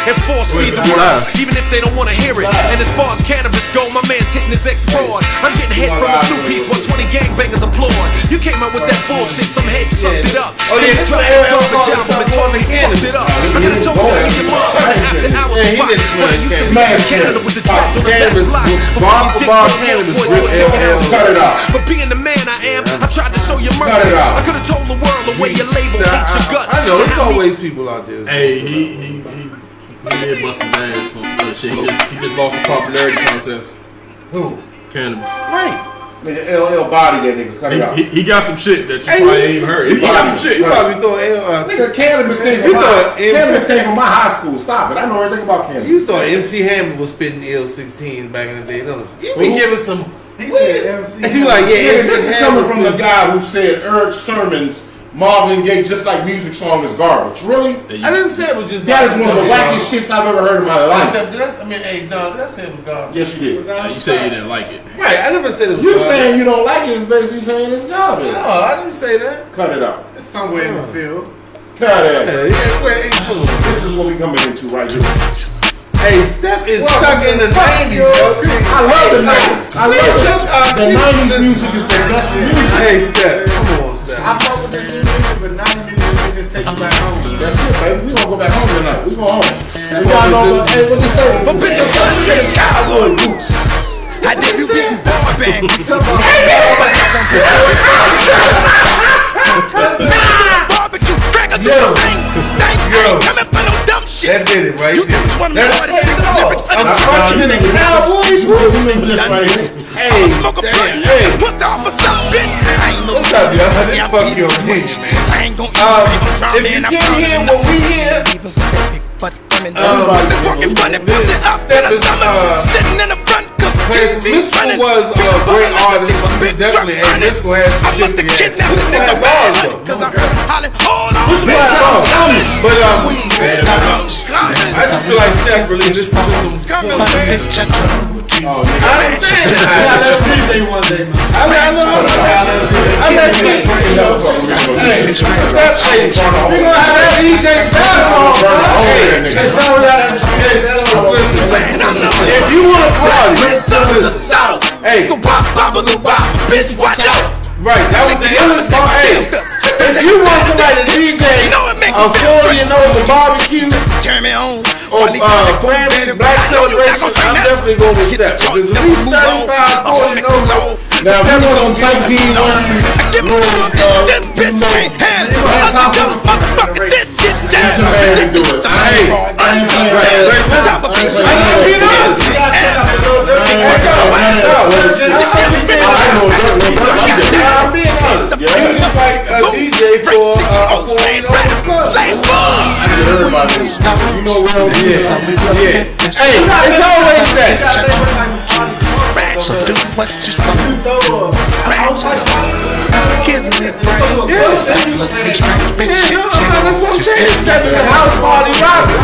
and force feed the world, even if they don't want to hear it. And as far as cannabis go, my man's hitting his ex-fraud. I'm getting hit from a new piece while 20 gangbangers applaud. You came out with that bullshit, some head sucked it up. Oh yeah, that's what totally fucked it up. I could have told you to get more after hours spot. When I used to be in Canada with the dreads on the back block. Before you dick boys were taking out. But being the man I am, I tried to show you mercy. I could have told the world the way you label hates your guts. I know, it's always people out there. Hey, he did bust his ass on some other shit. He just lost the popularity contest. Who? Cannabis. Right. Nigga, LL body that nigga. Cut it out. He got some shit that you probably ain't even heard. He got some shit. You probably thought nigga, cannabis came from my high school. Stop it. I know everything about cannabis. You thought MC Hammer was spitting L16s back in the day. You be giving some. He said MC. You like, yeah, this is coming from the guy who said Eric sermons, Marvin Gaye, just like music song is garbage. Really? I didn't say it was just. That is one of the wackiest shits I've ever heard in my life. Did I say it was garbage? Yes, you did. You said you didn't like it. Right, I never said it was You garbage. saying you don't like it is basically saying it's garbage. No, I didn't say that. Cut it out. It's somewhere in the field. Cut it out. This is what we coming into right here. Hey, Steph is stuck in the 90s, yo. I love the 90s. I love the 90s music is the best music. Hey, Steph, come on, Steph. I fuck with the new music, but 90s music, they just take you back home. That's it, baby. We gonna go back home tonight. We go home. We gotta know, hey, what you say? But bitch, I'm trying to get cowboy boots. I did you getting bar band boots. Barbecue, crack a coming for no dumb shit. That did it, right? You just want to know what it's lyrics. I'm crushing it. Cowboys, what do you mean this right here? Hey, hey. What's up, bitch? I ain't no What's up, y'all? This fuck your bitch, man. I ain't gonna if you can't hear what we hear, but the fucking funny pussy up in the stomach, sitting in the front. Mystical was a great artist. Definitely, and Mystical has some shit to get. Mystical had bars though. But I just feel like Steph really listened to some. I understand that. I let DJ one day. I let Steph. Hey, Steph, hey, we gonna have that DJ dance on, bro. If you want to party, the South. Hey, so bop, bitch, watch out. Right, that was the illest song. Hey, if you want somebody to DJ a 40 and over barbecue turn me on or family black celebration, I'm definitely going with that. Because at least 35, 40 and over. Now, if you want some Type D one, bitch ain't had it. Motherfucker, this shit down. man do it. Hey, I'm being honest. He was like a DJ for a 40 You know where I'm yeah. Hey, it's always that. So do what you're supposed to do. Give me a break. House party rocker.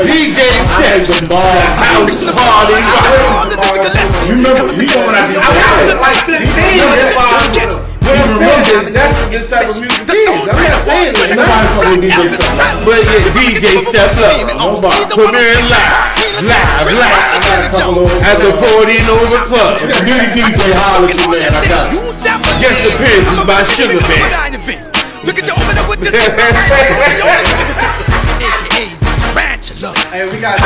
DJ Steps. House party rocker. You remember when I did I was like 15. That's what this type of music is. I'm not saying that. But yeah, DJ Steps up. Put me in live. At the 40 and over club. If you need a DJ, holler at you, man. I got it. Guest appearances by Sugar Man. Look at your open up with this. Hey, we got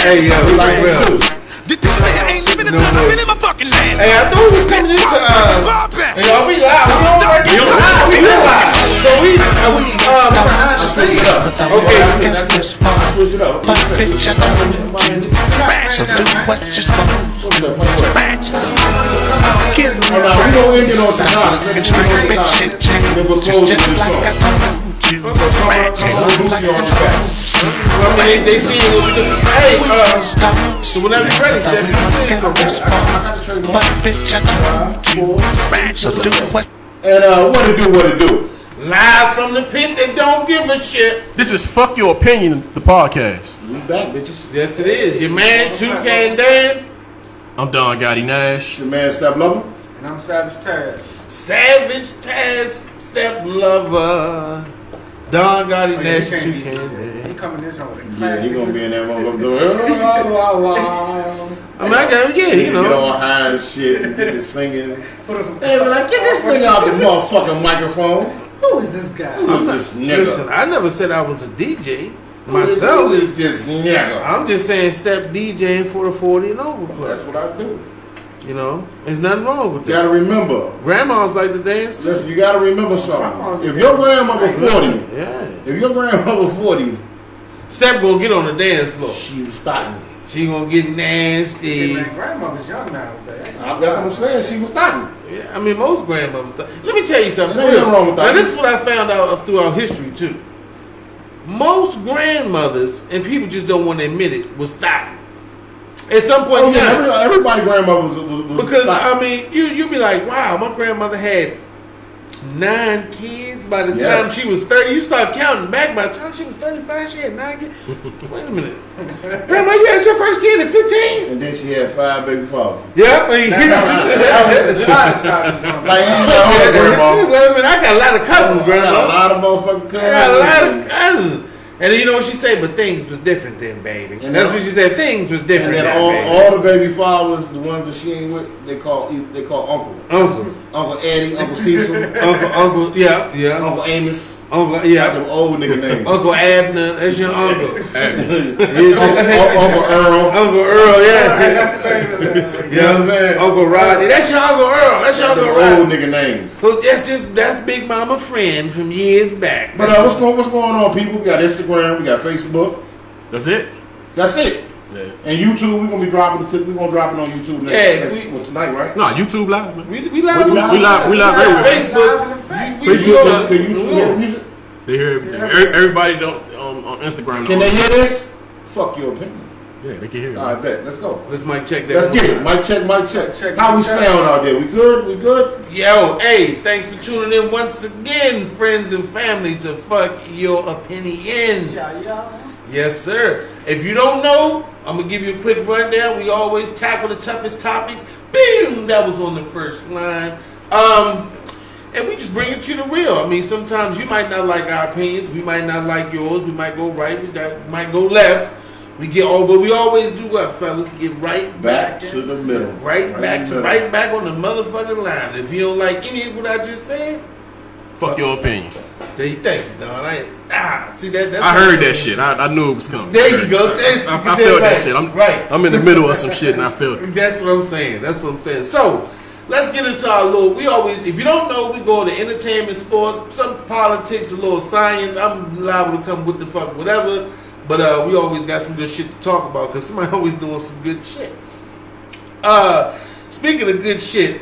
Hey, yeah, we like real. This nigga ain't living the time I've been in my fucking land. Hey, I thought we was coming into y'all be loud. We live. So we switch it up. Okay, switch it up. Bitch, I told you. So do what you're supposed to do. Give me we don't end it on the top. just like I told you. They see it what we do. Hey, so whenever you're ready, So do what. And what it do? Live from the pit that don't give a shit. This is Fuck Your Opinion, the podcast. We back, bitches. Yes, it is. Your man, Toucan Dan. I'm Don Gotti Nash. Your man, Step Lover. And I'm Savage Taz. Savage Taz, Step Lover. Don Gotti, Oh, yeah, Nash, he can't be Toucan. He coming this joint with a Yeah, he classic. gonna be in that motherfucker doing. I mean, I got you Get know. all high and shit and get it singing. Put us some- Hey, man, get this thing out the motherfucking microphone. Who is this guy? Who's this Listen, nigga? I never said I was a DJ myself. Who is this nigga? I'm just saying step DJing for the 40 and over That's club. what I do. You know, there's nothing wrong with You that. gotta remember. Grandmas like to dance too. Listen, you gotta remember something. If your grandmother 40, Yeah. if your grandmother 40, Step gonna get on the dance floor. she was starting. She gonna get Shit, nasty. man, grandmother's young now. That's what I'm saying. She was starting. Yeah, I mean, most grandmothers. Let me tell you something. There's nothing wrong with that. Now, this is what I found out throughout history too. Most grandmothers and people just don't want to admit it was starting at some point Oh, in yeah, time. everybody grandmother was Because starting. I mean, you be like, wow, my grandmother had 9 kids. By the time Yes. she was 30, you start counting back. By the time she was 35, she had 9 kids. Wait a minute, Grandma, you had your first kid at 15? And then she had 5 baby fathers. Yeah, I mean, Like, you know, older grandma. wait a minute, I got a lot of cousins, I got a Grandma. lot of motherfucking cousins. I got a lot of cousins. And then you know what she said? But things was different then, baby. And That's then- what she said. Things was And different then then, baby. all the baby fathers, the ones that she ain't with, they call uncle. Uncle Eddie, Uncle Cecil, Uncle, yeah. Uncle Amos. Uncle, Got yeah. them old nigga names. Uncle Abner, that's your uncle. Uncle Earl. Uncle Earl, yeah. You know what I'm Yeah. saying? Uncle Rodney, that's your Uncle Earl. That's your Got Uncle them old Rodney. nigga names. So that's Big Mama friend from years back. But what's going on, people? We got Instagram, we got Facebook. That's it. That's it. Yeah. And YouTube, we're gonna be dropping it. We're gonna drop it on YouTube tonight, right? No, YouTube live, man. We live. We live. We live everywhere. Facebook. Facebook, can YouTube hear the music? They hear everything. Everybody don't on Instagram. Can they hear this? Fuck your opinion. Yeah, they can hear it. All right, bet. Let's go. Let's mic check that. Let's get it. Mic check, mic check. Check, How we check. sound out there? We good? We good? Yo, hey, thanks for tuning in once again, friends and family, to Fuck Your Opinion. Yeah. Yes, sir. If you don't know, I'm going to give you a quick rundown. We always tackle the toughest topics. Boom! That was on the first line. And we just bring it to the real. I mean, sometimes you might not like our opinions. We might not like yours. We might go right. Might go left. But we always do what, fellas? Get right Back to the middle. Right back in to the right back on the motherfucking line. If you don't like any of what I just said, Fuck your opinion. there you think, Don. See that? That's I heard that shit. I knew it was coming. There you go. I felt that shit. I'm in the middle of some shit and I felt it. That's what I'm saying. So, let's get into our little. We always, if you don't know, we go to entertainment, sports, some politics, a little science. I'm liable to come with the fuck whatever. But we always got some good shit to talk about because somebody always doing some good shit. Speaking of good shit,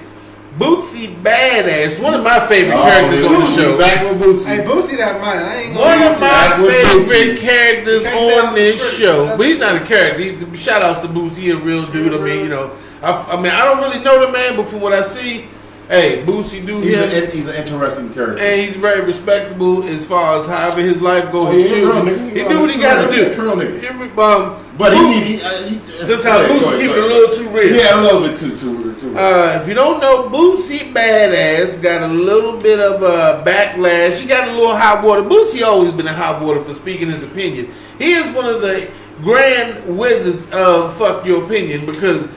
Bootsy Badass, one of my favorite characters on the show. Back with Bootsy. Hey, Boosie that mine. I ain't One gonna of my favorite characters You can't stay on out this the show, first. but he's not a character. Shout outs to Bootsy, he a real dude. I mean, you know, I mean, I don't really know the man, but from what I see, hey, Bootsy do He's him, an interesting character. and he's very respectable as far as however his life goes. Oh, His he a children, real nigga. he do what he got to do. Trail nigga. But But sometimes Bootsy keep it a little too real. Yeah, a little bit too real. If you don't know, Bootsy Badass got a little bit of a backlash. He got a little hot water. Bootsy always been in hot water for speaking his opinion. He is one of the grand wizards of Fuck Your Opinion because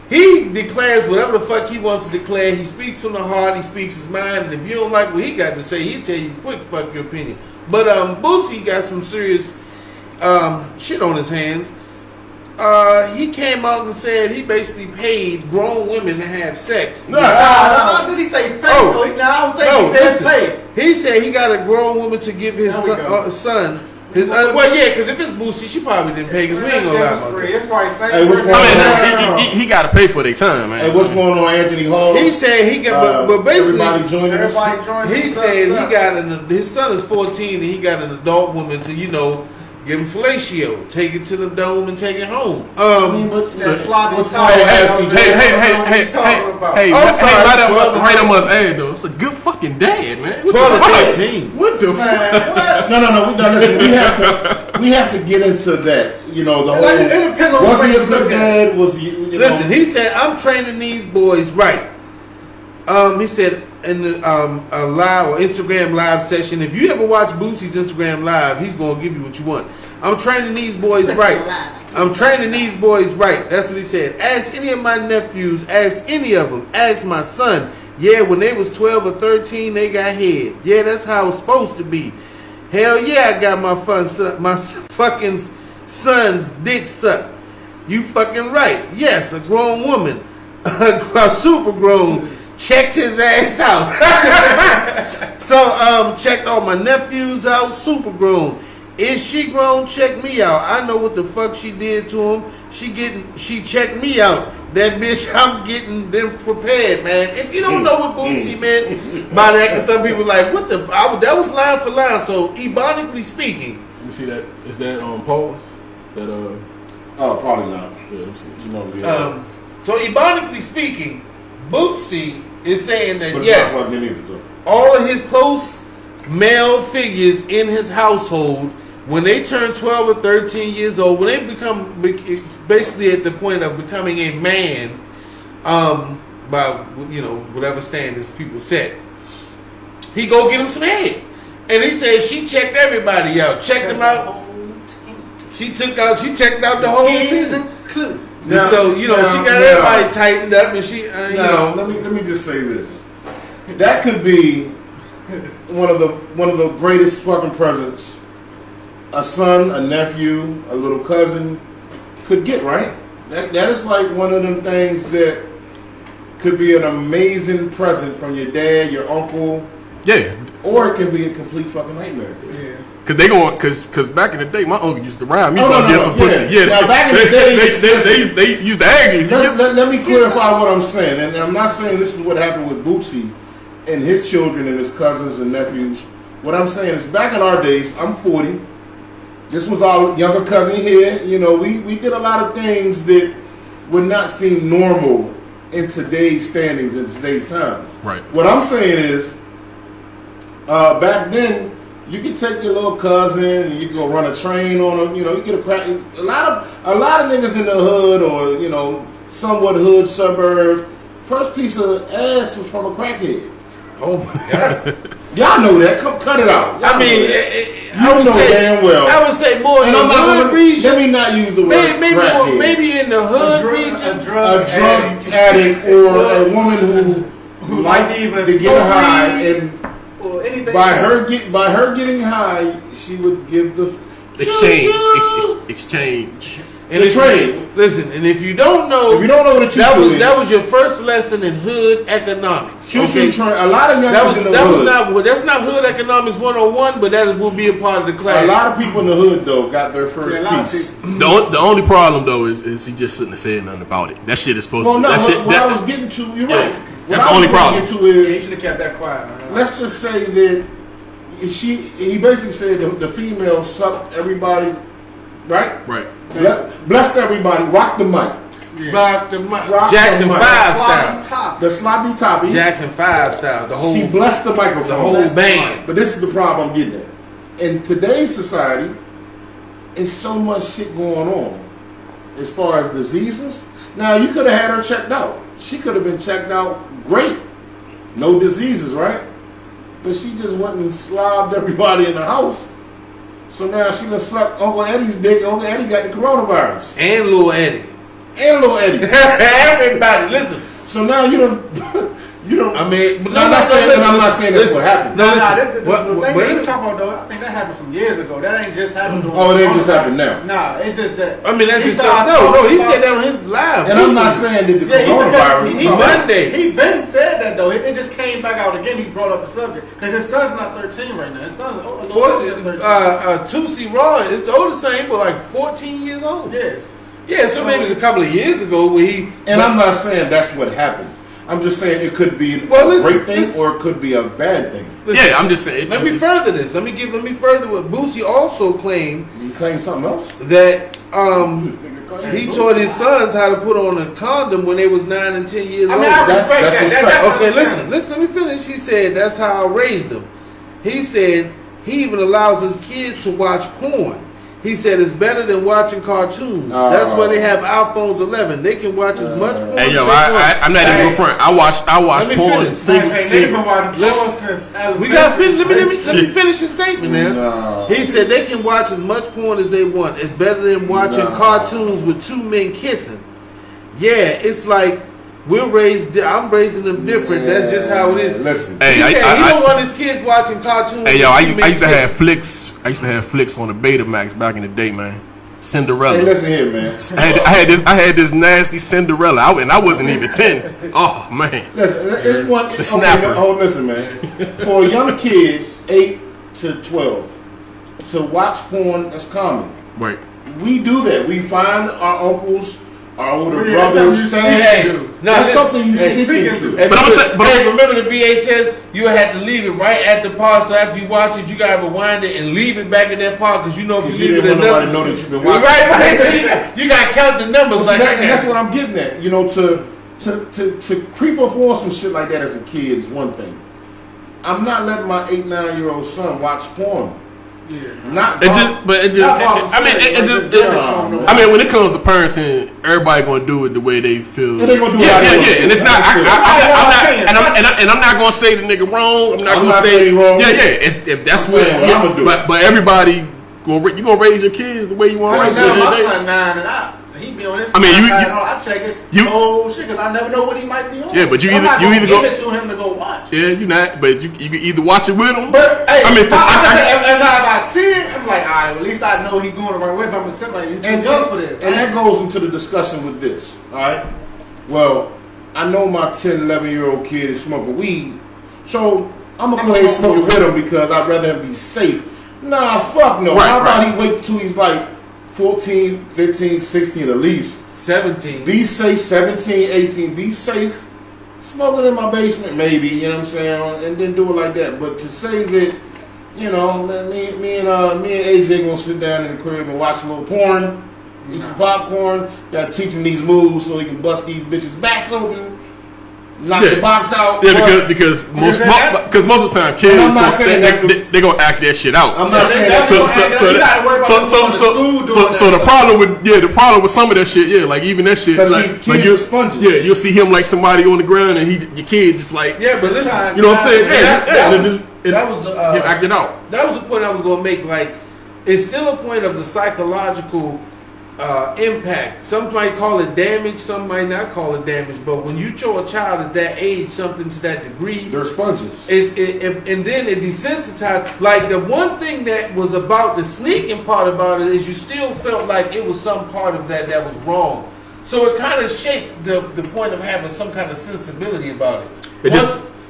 he declares whatever the fuck he wants to declare. He speaks from the heart. He speaks his mind. And if you don't like what he got to say, he'll tell you quick fuck your opinion. But Bootsy got some serious shit on his hands. He came out and said he basically paid grown women to have sex. No, did he say pay? Oh. I don't think he said listen. pay. He said he got a grown woman to give his There we go. son. Well, yeah, because if it's Bootsy, she probably didn't pay because we ain't gonna lie about that. It's probably same. Hey, what's going on? I mean, he got to pay for their time, man. Hey, what's going on, Anthony Hall? He said he got, but basically, everybody joining us. Everybody join. he said he got his son is 14 and he got an adult woman to give him fellatio, take it to the dome and take it home. That sloppy what's talk. going on, Ashley? Hey, talking about? hey, I'm sorry, right 12 on my ass though. It's a good fucking dad, man. 12 or 13. What the fuck? No. Listen, we have to get into that. You know, the whole. It depends on Was the way he a you good look at dad? Was he? Listen, he said, I'm training these boys right. He said, a live or Instagram live session. If you ever watch Boosie's Instagram live, he's gonna give you what you want. I'm training these boys right. I'm training these boys right. That's what he said. Ask any of my nephews. Ask any of them. Ask my son. Yeah, when they was 12 or 13, they got head. Yeah, that's how it's supposed to be. Hell yeah, I got my fucking son's dick sucked. You fucking right. Yes, a grown woman, a super grown, checked his ass out. So checked all my nephews out, super grown. Is she grown? Check me out. I know what the fuck she did to him. She checked me out. That bitch, I'm getting them prepared, man. If you don't know what Boosie meant by that, because some people like, what the? That was line for line. So, ebonically speaking, You see that? Is that pause? That Oh, probably not. Yeah, let me see. You know, yeah. so ebonically speaking, Boosie is saying that But it's yes, not plugged in either, though. all of his close male figures in his household, when they turn 12 or 13 years old, when they become basically at the point of becoming a man, by whatever standards people set, he go get him some head, and he says she checked everybody out, checked them out. She checked out the whole team. Now, So she got everybody tightened up, and she let me just say this. That could be one of the greatest fucking presents a son, a nephew, a little cousin could get, right? That is like one of them things that could be an amazing present from your dad, your uncle. Yeah. Or it can be a complete fucking nightmare. Yeah. Cause back in the day, my uncle used to rhyme me about getting some pussy. Yeah, now, back in the day, they used to ask you. Let me clarify what I'm saying, and I'm not saying this is what happened with Bootsy and his children and his cousins and nephews. What I'm saying is, back in our days, I'm 40. This was our younger cousin here. We did a lot of things that would not seem normal in today's standings, in today's times. Right. What I'm saying is, back then, you could take your little cousin and you could go run a train on him. You get a crack. A lot of niggas in the hood or somewhat hood suburbs. First piece of ass was from a crackhead. oh my god. Y'all know that. Come cut it out. Y'all I mean, I would say damn well. I would say more in the hood region. Let me not use the word crackhead. Maybe in the hood region, A drug addict or a woman who likes to get high, and or anything by her getting high, she would give the exchange. and the trade. Listen, and if you don't know, If you don't know what a choo-choo is, that was your first lesson in hood economics. choo-choo train. A lot of youngsters in the hood. That's not hood economics 101, but that will be a part of the class. A lot of people in the hood though got their first piece. The only problem though is he just shouldn't have said nothing about it. That shit is supposed Well, to. no. That shit, What I was getting to, you're right. That's the only problem. Get to Yeah, is, you should have kept that quiet. Man. let's just say that he basically said the female sucked everybody, right? Right. Blessed everybody. Rock the mic. Rock the mic. Rock Jackson the mic. 5 Sloppy style. top. The sloppy toppy. Jackson 5 style. The whole She blessed the microphone. the whole band. But this is the problem I'm getting at. In today's society, it's so much shit going on as far as diseases. Now, you could have had her checked out. She could have been checked out great. No diseases, right? But she just went and slobbed everybody in the house. So now she done sucked Uncle Eddie's dick. Uncle Eddie got the coronavirus. And Lil Eddie. And little Eddie. Everybody, listen. So now you don't. I mean, but I'm not saying that's what happened. No, The listen. thing that you talking about though, I think that happened some years ago. That ain't just happened. Oh, it ain't just happened now. Nah, it's just that. I mean, that's he just started no. He talking said that about- on his live. And I'm not saying that the coronavirus. He Monday. He been said that though. It just came back out again. He brought up the subject because his son's not 13 right now. His son's older than 13. Tootsie Raw is older same, but like 14 years old. Yes. Yeah, so maybe it's a couple of years ago where he. And I'm not saying that's what happened. I'm just saying it could be a great thing or it could be a bad thing. Listen, Yeah, I'm just saying. Let me further this. Let me further what Boosie also claimed You claim something else? that he taught his sons how to put on a condom when they was 9 and 10 years I old. mean, I That's respect that. respect. That's Okay, understandable. listen, let me finish. He said that's how I raised them. He said he even allows his kids to watch porn. He said it's better than watching cartoons. That's why they have iPhones 11. They can watch as much porn. Hey yo, I'm not even in front. I watch porn. We got finish. Let me finish his statement now. He said they can watch as much porn as they want. It's better than watching cartoons with two men kissing. Yeah, it's like I'm raising them different. That's just how it is. Listen, he don't want his kids watching cartoons. Hey yo, I used to have flicks. I used to have flicks on the Betamax back in the day, man. Cinderella. Hey, listen here, man. I had this nasty Cinderella, and I wasn't even 10. Oh man. Listen, it's one. The snapper. Listen, man. For a young kid, 8 to 12, to watch porn, that's common. Right. We do that. We find our uncles, our older brothers. That's something you stick into. But remember the VHS? You had to leave it right at the part. So after you watch it, you gotta rewind it and leave it back at that part because you know if you leave it at nobody know that you've been watching. Right. So you gotta count the numbers and that's what I'm getting at. You know, to creep up on some shit like that as a kid is one thing. I'm not letting my 8-9-year-old son watch porn. Yeah. I mean, when it comes to parenting, everybody gonna do it the way they feel. And they gonna do it. And it's not. I'm not gonna say the nigga wrong. I'm not saying wrong. If that's what I'm gonna do. But everybody you gonna raise your kids the way you want to raise them. My son 9 and up. He be on his. I check his whole shit because I never know what he might be on. Yeah, but you either give it to him to go watch. Yeah, you not. But you can either watch it with him. But hey, if I see it, I'm like, all right. Well, at least I know he's going the right way. But I'm like, you too young for this. And that goes into the discussion with this. All right. Well, I know my 10, 11-year-old kid is smoking weed, so I'm gonna go ahead and smoke it with him because I'd rather him be safe. Nah, fuck no. How about he waits till he's like 14, 15, 16 at least. 17. Be safe, 17, 18. Be safe. Smoke it in my basement, maybe, you know what I'm saying? And then do it like that. But to say that, you know, me and AJ gonna sit down in the crib and watch a little porn, eat some popcorn, gotta teach him these moves so he can bust these bitches' backs open. Knock the box out. Yeah, because most of the time kids they gonna act that shit out. I'm not saying that. So the problem with some of that shit, like even that shit, like you're sponges. Yeah, you'll see him like somebody on the ground and your kid just like but listen, you know what I'm saying? That was him acting out. That was the point I was gonna make. Like, it's still a point of the psychological impact. Some might call it damage, some might not call it damage. But when you show a child at that age something to that degree, they're sponges. And then it desensitized. Like the one thing that was about the sneaking part about it is you still felt like it was some part of that was wrong. So it kind of shaped the point of having some kind of sensibility about it.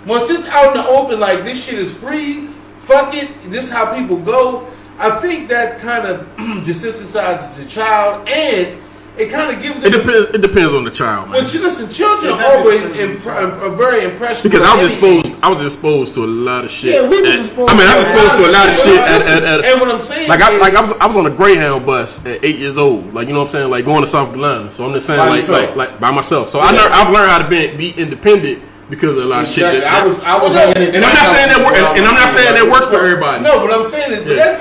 Once it's out in the open, like this shit is free, fuck it, this is how people go. I think that kind of desensitizes the child, and it kind of gives it depends on the child, man. But listen, children are always are very impressionable. Because I was exposed to a lot of shit. Yeah, we was exposed. I was exposed to a lot of shit. And what I'm saying, I was on a Greyhound bus at 8 years old. Like, you know what I'm saying, like going to South Carolina. So I'm just saying, like by myself. So I've learned how to be independent. Because of a lot of shit. I was and I'm not saying that works for everybody. No, but I'm saying is, that's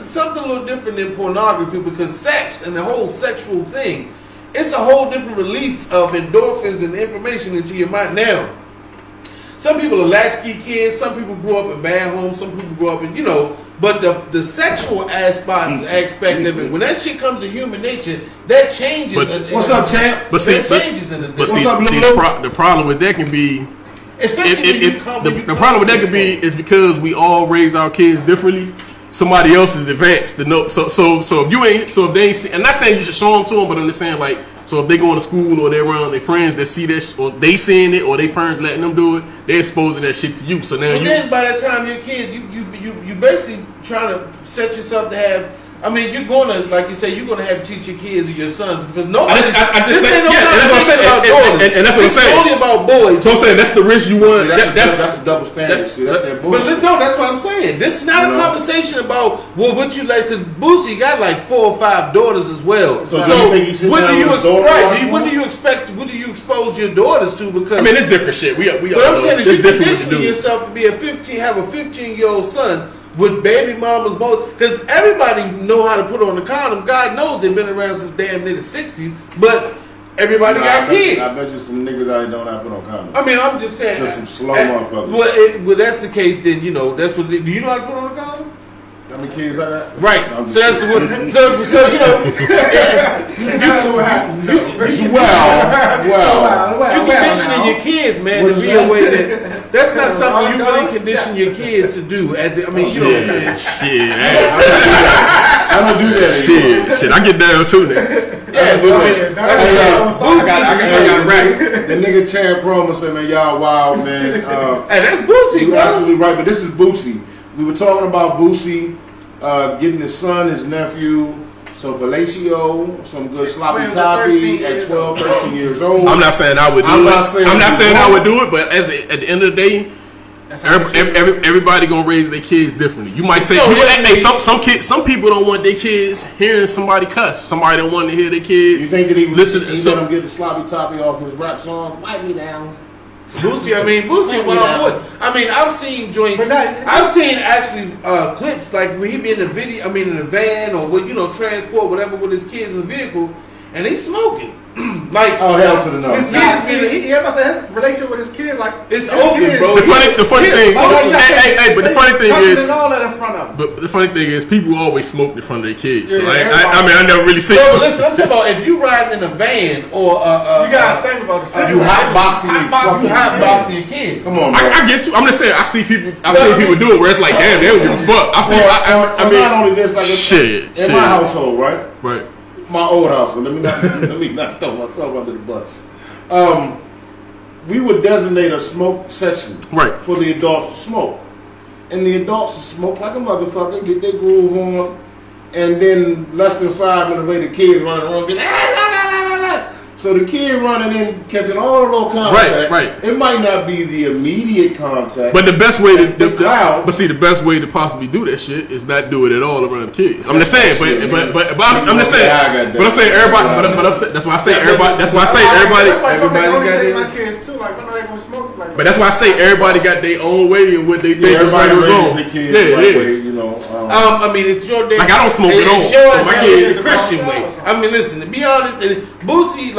something a little different than pornography because sex and the whole sexual thing, it's a whole different release of endorphins and information into your mind. Now, some people are latchkey kids. Some people grew up in bad homes. Some people grew up in, but the sexual aspect of it, when that shit comes to human nature, that changes. What's up, champ? The problem with that can be, the problem with that could be is because we all raise our kids differently. Somebody else is advanced to know. So if they ain't, I'm not saying you should show them to them, but I'm just saying like, so if they going to school or they're around their friends that see that, or they seeing it, or their parents letting them do it, they're exposing that shit to you. So now then by the time you're a kid, you basically trying to set yourself to have. I mean, you're going to, like you say, you're going to have to teach your kids or your sons because nobody. This ain't no conversation about daughters. And that's what I'm saying. It's only about boys. So I'm saying that's the risk you want. That's a double standard. See, that's that bullshit. But no, that's what I'm saying. This is not a conversation about what you like. Because Boosie got like 4 or 5 daughters as well. So what do you expect? What do you expose your daughters to? Because it's different shit. But I'm saying is you conditioning yourself to be have a 15-year-old son with baby mamas both, because everybody know how to put on the condom. God knows they've been around since damn near the 60s, but everybody got kids. I bet you some niggas out here don't have to put on condoms. I mean, I'm just saying. Just some slow motherfuckers. Well, that's the case, then, that's what. Do you know how to put on a condom? How many kids I got? Right. So that's the one. So That's what happened. You conditioning your kids, man, to be a way that's not something you really condition your kids to do. You know what I'm saying? Shit. I don't do that anymore. Shit. I get down too, nigga. Yeah, I got right. The nigga Chad Promo said, man, y'all wild, man. And that's Boosie, you're absolutely right, but this is Boosie. We were talking about Boosie getting his son, his nephew, some fellatio, some good sloppy toppy at 12, 13 years old. I'm not saying I would do it. I'm not saying I would do it, but at the end of the day, everybody gonna raise their kids differently. You might say, some people don't want their kids hearing somebody cuss. Somebody don't want to hear their kids. You think that he listen? Let him get the sloppy toppy off his rap song? Wipe me down. Boosie, Wild Boy. I've seen joints. I've seen actually clips like when he be in the video. In the van or transport whatever with his kids in the vehicle, and they smoking. Like, oh, hell to the no. His kids, his relationship with his kids, like, it's open, bro. The funny thing, but the funny thing is, all that in front of them. But the funny thing is, people always smoke in front of their kids. So I never really seen. No, but listen, I'm talking about if you riding in a van or you gotta think about the you hotboxing your kids. Come on, bro. I get you. I'm just saying, I've seen people do it where it's like, damn, they don't give a fuck. I've seen. Not only this, like shit. In my household, right? Right. My old house, but let me not throw myself under the bus. We would designate a smoke section for the adults to smoke. And the adults would smoke like a motherfucker, get their groove on, and then less than 5 minutes later, kids running around, get so the kid running in, catching all the low contact. Right. It might not be the immediate contact, but the best way the best way to possibly do that shit is not do it at all around the kids. I'm just saying, but I'm just saying, but I'm saying everybody. That's why I say everybody. That's why I say everybody. Everybody got my kids too. Like, when are they gonna smoke? Like, but that's why I say everybody got their own way and what they think is right or wrong. The kids right way, it's your day. Like, I don't smoke at all. So my kid is the Christian way. Listen, to be honest, and Boosie,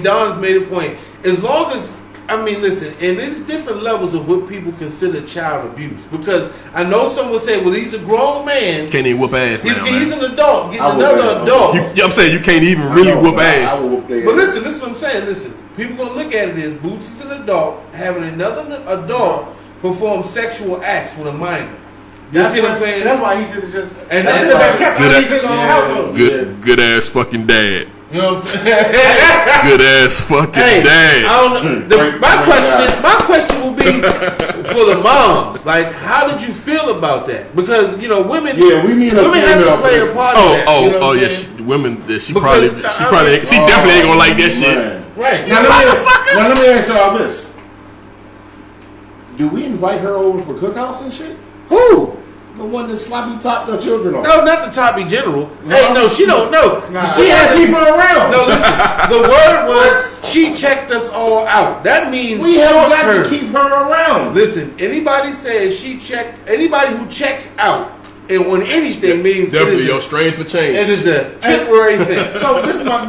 Don's made a point. As long as, listen, and there's different levels of what people consider child abuse. Because I know some will say, well, he's a grown man. Can't even whoop ass now, He's an adult, getting another adult. I'm saying you can't even really whoop ass. But listen, this is what I'm saying. Listen, people gonna look at it as Boosie's an adult, having another adult perform sexual acts with a minor. You see what I'm saying? That's why he should have just... And that's why kept out of his own household. Good ass fucking dad. You know what I'm saying? Good ass fucking dad. I don't know. My question will be for the moms. Like, how did you feel about that? Because women. Yeah, we need women have to play a part of that. Women. She definitely ain't gonna like that shit. Right. Now let me ask y'all this: do we invite her over for cookouts and shit? Who? The one that sloppy topped her children on. No, not the toppy general. Hey, no, she don't know. She had to keep her around. No, listen. The word was she checked us all out. That means we have got to keep her around. Listen, anybody who checks out and on anything means definitely your strains for change. It is a temporary thing. So this not.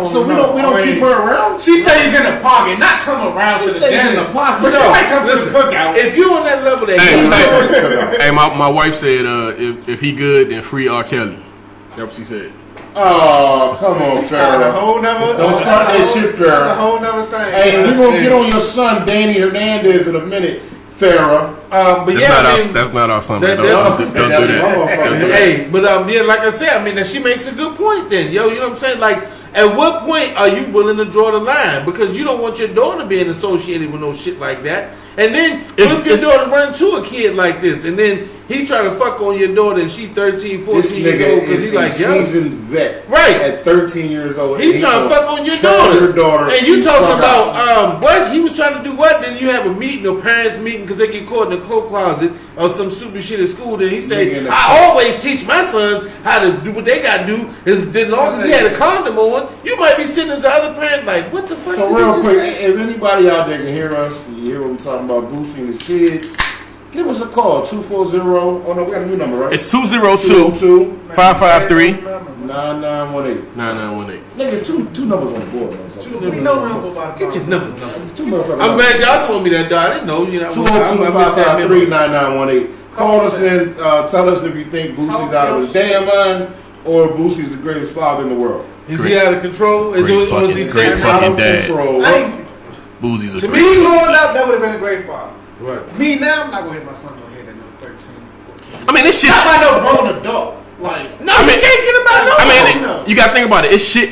So we don't keep her around. She stays in the pocket, not come around to the den. In the pocket. But she might come to the cookout. If you on that level, my wife said if he good, then free R. Kelly. That's what she said. Oh, come on, Farrah. Don't start that shit, Farrah. That's a whole nother thing. Hey, we're gonna get on your son, Danny Hernandez, in a minute, Farrah. That's not our son. Don't do that. Hey, but like I said, she makes a good point. Then, you know what I'm saying? Like, at what point are you willing to draw the line? Because you don't want your daughter being associated with no shit like that. And then, what if your daughter run into a kid like this, and then he try to fuck on your daughter, and she 13, 14 years old, because he's like, seasoned vet. Right. At 13 years old. He's trying to fuck on your daughter. And you talked about, what? He was trying to do what? Then you have a meeting, a parents meeting, because they get caught in the cloak closet or some stupid shit at school. Then he say, I always teach my sons how to do what they got to do. As long as he had a condom on, you might be sitting as the other parent like, what the fuck? So real quick, if anybody out there can hear us, you hear what we're talking about, boosting his kids, Give us a call, 240. Oh no, we got a new number, right? It's 202-553-9918. 9918. Nigga, it's two numbers on the board. We know we don't go by the Get your number. It's two numbers on the I'm glad y'all told me that, dog. I didn't know. 202-553-9918. Call us and tell us if you think Boosie's out of his damn mind or Boosie's the greatest father in the world. Is he out of control? Is he great fucking dad. Control? Boosie's a to great me, growing up, that would have been a great father. Right. Me now, I'm not gonna hit my son no head at no 13, 14. I mean, this shit. Not by no grown adult. Like, No, you can't get him out. You gotta think about it. It's shit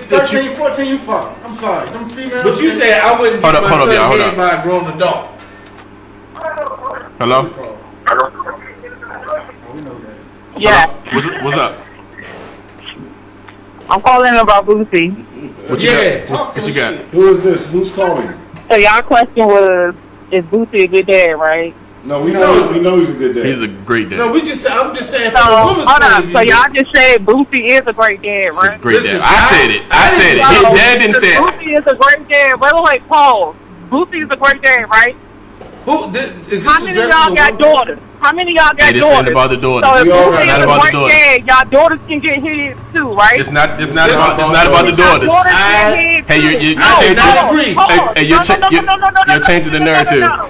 that 13, you. 14, you fuck. I'm sorry. Them females. But you said I wouldn't get my son hit by a grown adult. Hello? We know that. Yeah, What's up? I'm calling about Boosie. What you got? What you got? Who is this? Who's calling? So y'all question was, is Boosie a good dad, right? No, we know he's a good dad. He's a great dad. No, I'm just saying So from a woman's hold point on. of So view. y'all just said Boosie is a great dad, He's a right? great Listen, dad. I said it. So, His dad didn't say it. Boosie is a great dad. Wait, pause. Boosie is a great dad, right? Is this How many of y'all addressing got a woman? daughters? How many of y'all got Hey, this daughters? ain't about the daughters. So if We all Boosie not is about a the great daughters. dad, y'all daughters can get his too, right? It's not about the daughters. Y'all daughters get his Hey, too. you're No, changing. pause, agree. pause. Hey, you're changing the narrative. Y'all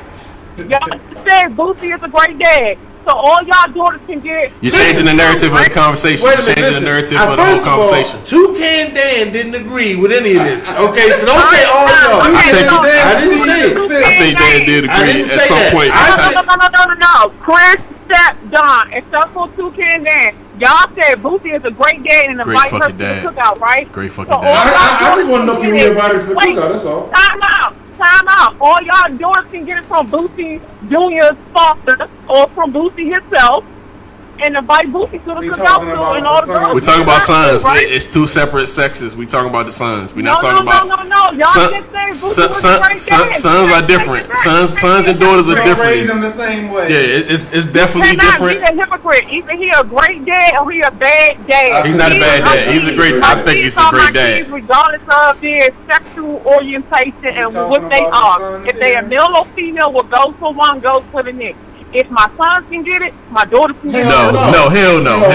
said Boosie is a great dad, so all y'all daughters can get. You're changing the narrative of the conversation. Wait a You're minute, changing the listen. narrative of the whole First of all, conversation. Toucan Dan didn't agree with any of this. Okay, so don't say all y'all. I think- I didn't say it. I think Dan did I agree didn't at say some that. point. I said- No. Chris, Step, Don, except for Toucan Dan, y'all said Boosie is a great dad and Great invite her to fucking the dad. cookout, right? Great fucking So all dad. y'all I just daughters want to know if can you get it. invited to the Wait, cookout. That's all. Time out. All y'all daughters can get it from Boosie Jr.'s father or from Boosie himself and invite Boosie to the We cookout talking too about and all the the sons. girls. We're talking about sons. Right? It's two separate sexes. We're talking about the sons. We're No. not talking about. Y'all Son- just said Boosie son- was son- a great son- dad. sons are different. Sons and daughters are We don't different. raise them the same way. Yeah, it's definitely Cannot different. be a hypocrite. Either he a great dad or he a bad dad. He's not a bad dad. He's a great. I think he's a great dad. Regardless of their sexual orientation and talking what they about the are. sons If they are here? male or female, will go for one, goes for the next. If my sons can get it, my daughters can get it. No, No. hell no. So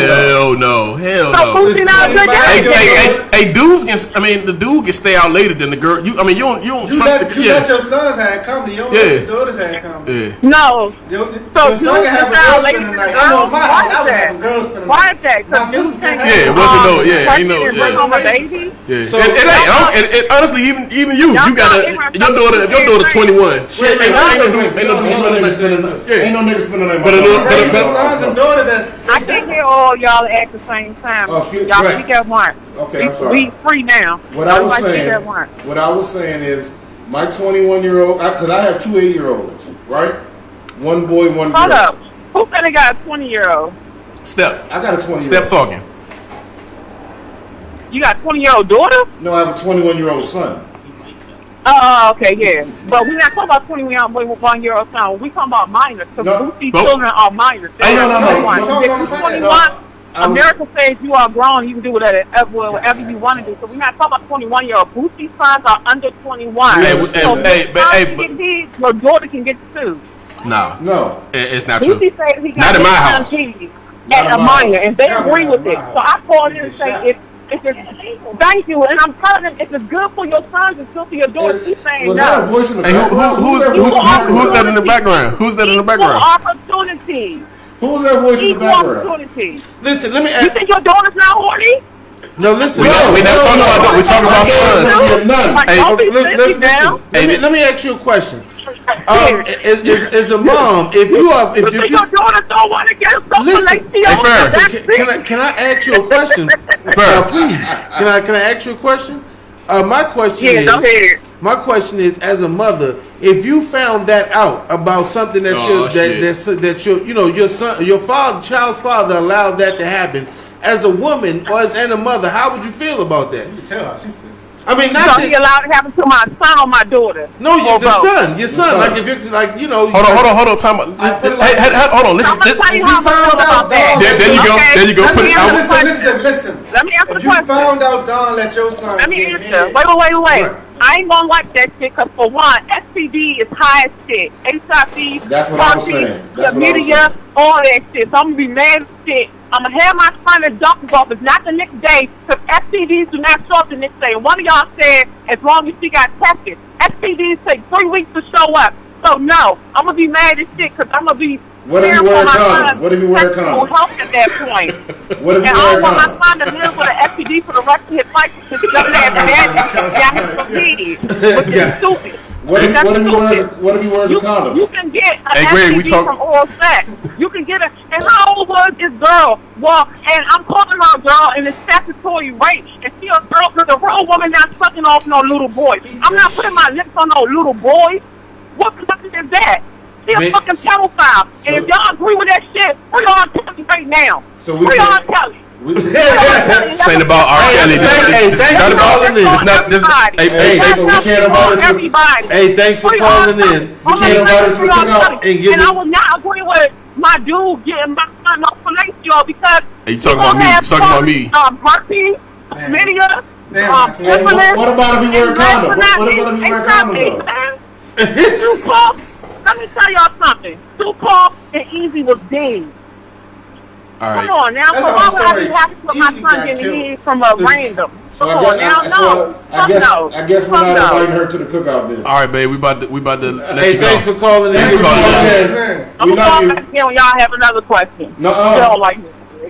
Boosie not a good dad. Hey, dudes can. I mean, the dude can stay out later than the girl. You don't You trust let the. your sons have company. You don't Yeah. let your daughters have company. Yeah. No. Your So son can have a girl spend the night. I know in my house, I would have a girl spend the Why night. is that? My Because sisters can have Yeah, it wasn't no. Yeah, you know. Bring Yeah. home a baby. Yeah. So- it ain't. It, honestly, even you Y'all gotta. not Your daughter 21. Shit, ain't no Ain't no niggas spending their But money. raise your sons and daughters as I can't hear all y'all at the same time. Oh, excuse- Y'all right. speak at once. Okay, I'm sorry. We free now. What I was Everybody speak saying, at once. is my 21-year-old, because I have two 8-year-olds, right? One boy, one girl. Hold up. Who said they got a 20-year-old? Step. I got a 20-year-old. Step talking. You got a 20-year-old daughter? No, I have a 21-year-old son. Oh, okay, yeah. But we're not talking about 21-year-old son. We talking about minors. Because No. Boosie Nope. children are minors. Oh, no. We're If talking you're about 21, No. America says you are grown. You can do whatever you want to do. So we're not talking about 21-year-old. Boosie's sons are under 21. Hey, so your daughter can get two. Nah, No. it's not true. Boosie said he got Not in my his house. son kids Not at in a my minor, house. and they Not agree in with my it. house. So I called You in and get say, shot. if it's, thank you, and I'm telling them if it's good for your sons, it's good for your daughters. He's saying Was that a no. voice in the Hey, background? who's that in the background? Who's that in the Equal background? opportunity. Who's that voice in the Equal background? opportunity. Listen, let me You ask. think your daughter's not horny? No, listen. We're not talking about that. We're talking about sons. You're none. Like, Hey, don't be Listen, sissy now. let me ask you a question. Yeah. As a mom, if you are, You think your daughter don't want to get something Listen, like hey, Farrah, can I ask you a question? Please, can I ask you a question? My question Yeah, is. go ahead. My question is, as a mother, if you found that out about something that child's father allowed that to happen, as a woman or as a mother, how would you feel about that? You can tell how she feels. I mean, So not he that, allowed it to happen to my son or my daughter? no, Or the both? son, your son. Like if you're like, you know, Hold on. Time out. Hold on. Listen. I'm going to tell you how I feel about that. There you go. Okay. There you go. Let Put me it answer out. the question. Listen. Let me answer the If you question. found out Don let your son Let me get answer. head, Wait. Right. I ain't gonna like that shit because for one, STD is high as shit. HIV, That's what I was saying. That's what I was chlamydia, saying. all that shit. So I'm gonna be mad as shit. I'm gonna have my son in the doctor's office, not the next day, because STDs do not show up the next day. And one of y'all said as long as she got tested, STDs take 3 weeks to show up. So no, I'm gonna be mad as shit because I'm gonna be. What if you wear a condom? What if you wear a condom? Help at that point. What if And you I wear a don't want my condom? son to live with an STD for the rest of his life because his young ass got him for kids, which is stupid. What if you wears a condom? You can get an Hey, Greg, we STD talk- from oral sex. You can get it. And how old was this girl? Well, and I'm calling her a girl, and it's statutory rape. And she a girl because a real woman not sucking off no little boys. I'm not putting my lips on no little boys. What fucking is that? She a fucking pedophile. And if y'all agree with that shit, where y'all telling right now? So we where y'all can- telling? This ain't about R. Kelly. This is not about. It's not. This. Hey, so we can't invite her to- everybody. Hey, thanks for calling in. We can't invite her to the cookout and give And it- I would not agree with my dude getting my son off fellatio because Hey, you talking about me? You talking about me? Herpes, chlamydia, Hey, what about if you wear a condom? What about if you wear a condom, though? Let me tell y'all something. Tupac and Easy was dead. All right. Come on now. That's So the why whole would I be story. happy with my Easy son got getting killed. hit from a random? So Come on now. No. I guess we're not inviting her to the cookout then. All right, babe. We about to let Hey, you thanks go. for calling in. Thanks for calling in. I'm We going to call love back you. in when y'all have another question. No, Y'all like me.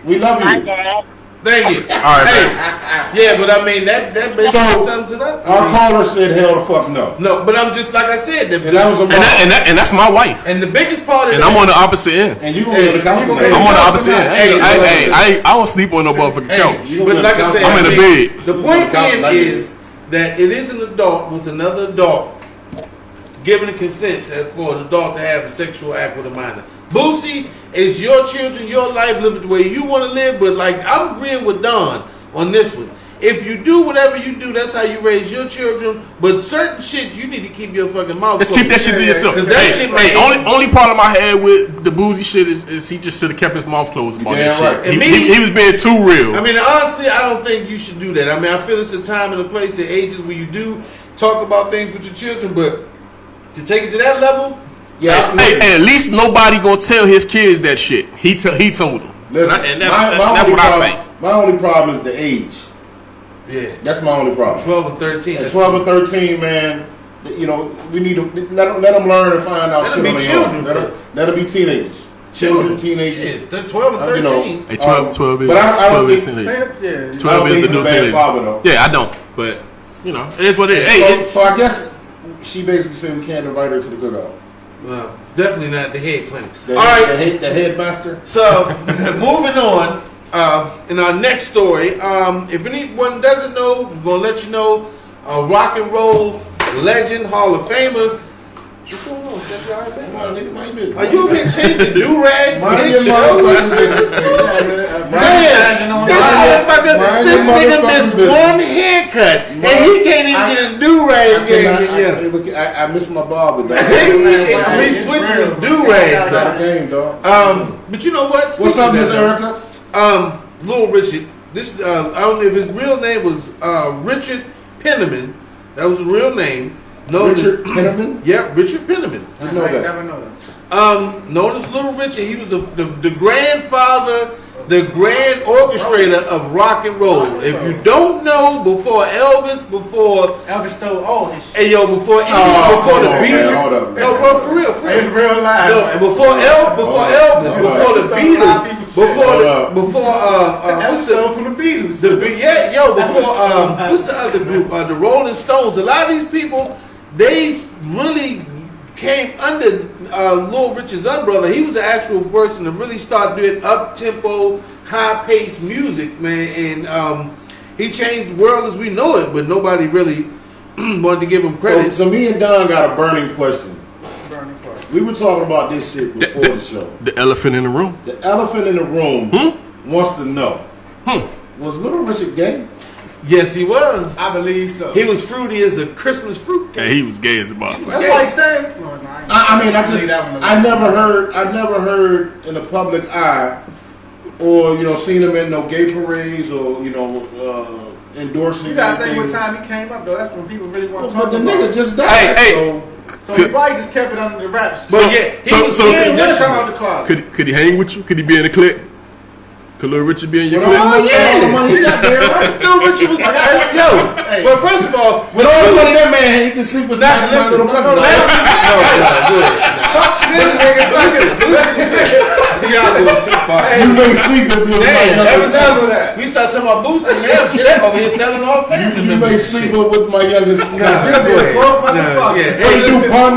we love My you. dad. Thank you. All right, Hey, babe. yeah, but I mean that basically So, sums it up. Our caller said hell the fuck no. No, but I'm just like I said, And that was a And that's my wife. and the biggest part of And that, I'm on the opposite end. And you gonna go to the council Hey, I'm on the opposite end. Hey, I don't sleep on no motherfucking couch. You but gonna like go I to said, the I'm in I the mean, bed. the point couch being like is that it is an adult with another adult giving a consent for an adult to have a sexual act with a minor. Boosie, is your children, your life, live it the way you want to live. But like I'm agreeing with Don on this one. If you do whatever you do, that's how you raise your children. But certain shit, you need to keep your fucking mouth. Let's closed. keep that shit to yourself. 'Cause that Hey, shit hey, might- only problem I had with the boozy shit is he just should have kept his mouth closed about Damn that right. shit. And He was being too real. I mean, honestly, I don't think you should do that. I mean, I feel it's a time and a place and ages where you do talk about things with your children, but to take it to that level, Yeah, Hey, at least nobody gonna tell his kids that shit. He told them. listen, And that's only what I problem- say. My only problem is the age. yeah, That's my only problem. 12 and 13. At 12 and 13, man, you know, we need to let them learn and find out Let shit them on be their own. children That'll be teenagers. Children, teenagers. Shit, they're 12 and You know, 13. Hey, 12 is but I don't 12 is think- teenage. Yeah. 12 I don't is think the he's new a bad teenage. father, though. Yeah, I don't. But you know, it is what it is. Hey, So, it's- so I guess she basically said we can't invite her to the cookout. No, definitely not the head clinic. The, All right, the headmaster. so moving on. In our next story, if anyone doesn't know, we're gonna let you know. Rock and roll legend, Hall of Famer. What's going on? Steph? You all right, man? Come on, nigga, mind your business. Are you over here changing do rags? Mind your motherfucking business. This nigga missed one haircut, and he can't even get his do rag game. I missed my barber, dog. He switching his do rags. Out of game, dog. But you know what? What's up, Miss Speaking of that, Erica? Little Richard. This I don't know if his real name was Richard Penniman. That was his real name. Known Richard as, Penniman? Yeah, Richard Penniman. You know I that. never know that. Known as Little Richard. He was the grandfather, the grand orchestrator of rock and roll. If you don't know, before Elvis, before Elvis stole all his shit. hey yo, before the come on, man, Beatles. hold up, man. No, bro, for real. In real life. No, and before Elvis, before the Beatles, before Elvis what's stole the from the Beatles. before what's the other group? The Rolling Stones. A lot of these people, they really came under Little Richard's umbrella. He was the actual person to really start doing up tempo, high paced music, man, and he changed the world as we know it. But nobody really wanted to give him credit. So me and Don got a burning question. Burning question. We were talking about this shit before the show. the elephant in the room. The elephant in the room wants to know: was Little Richard gay? Yes, he was. I believe so. He was fruity as a Christmas fruit. Yeah, he was gay as a motherfucker. That's like saying. No, I mean, believe that one. I never heard in the public eye or seen him in no gay parades, or endorsing. You gotta think what time he came up though. That's when people really want to talk about. But the nigga just died. So he probably just kept it under the wraps. But could he hang with you? Could he be in the clique? Could Lil Richard be in your clique? Oh yeah, he got there right. Lil Richard was But first of all, with all the money that man, he can sleep with that. Listen, y'all going too far. You may sleep with your ever since we start talking about Boosie, man, over here selling all family. You may sleep with my youngest cousin.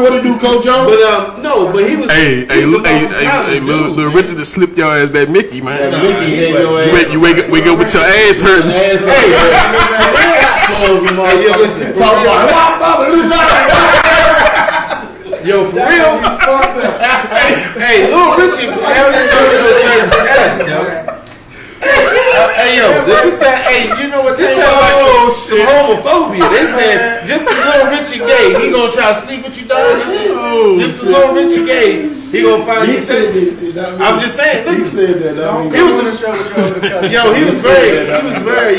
What it do, Kojo? But no, but he was. Hey, Lil Richard to slip your ass that Mickey, man. Mickey, you wake up with your ass hurting. Yo, for real, hey, Lil Richie, hey, yo, this is you know what this sounds like? Some homophobia. They said just because Lil Richie gay, he gonna try to sleep with you, dog. Just because Lil Richie gay, he gonna find you. I'm just saying. Listen, he said that. He was in the show with y'all. Yo, he was very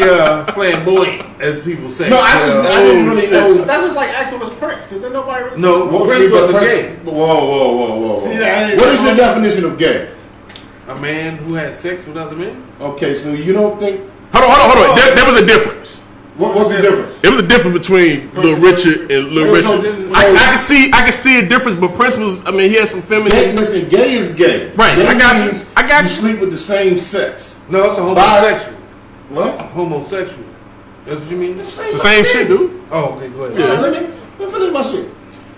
flamboyant, as people say. No, I didn't really know. That was like actually was Prince, because then nobody really. No, Prince wasn't gay. Whoa. See, what is the definition of gay? A man who has sex with other men. Okay, so you don't think? Hold on. There was a difference. What's the difference? There was a difference between Lil Richard and Lil Richard. I can see a difference, but Prince was. I mean, he had some feminine. Listen, gay is gay. Right. Gay I got you. You sleep with the same sex. No, it's a homosexual. What? Homosexual. That's what you mean? It's the same shit, dude. Oh, okay, go ahead. Yeah, let me finish my shit.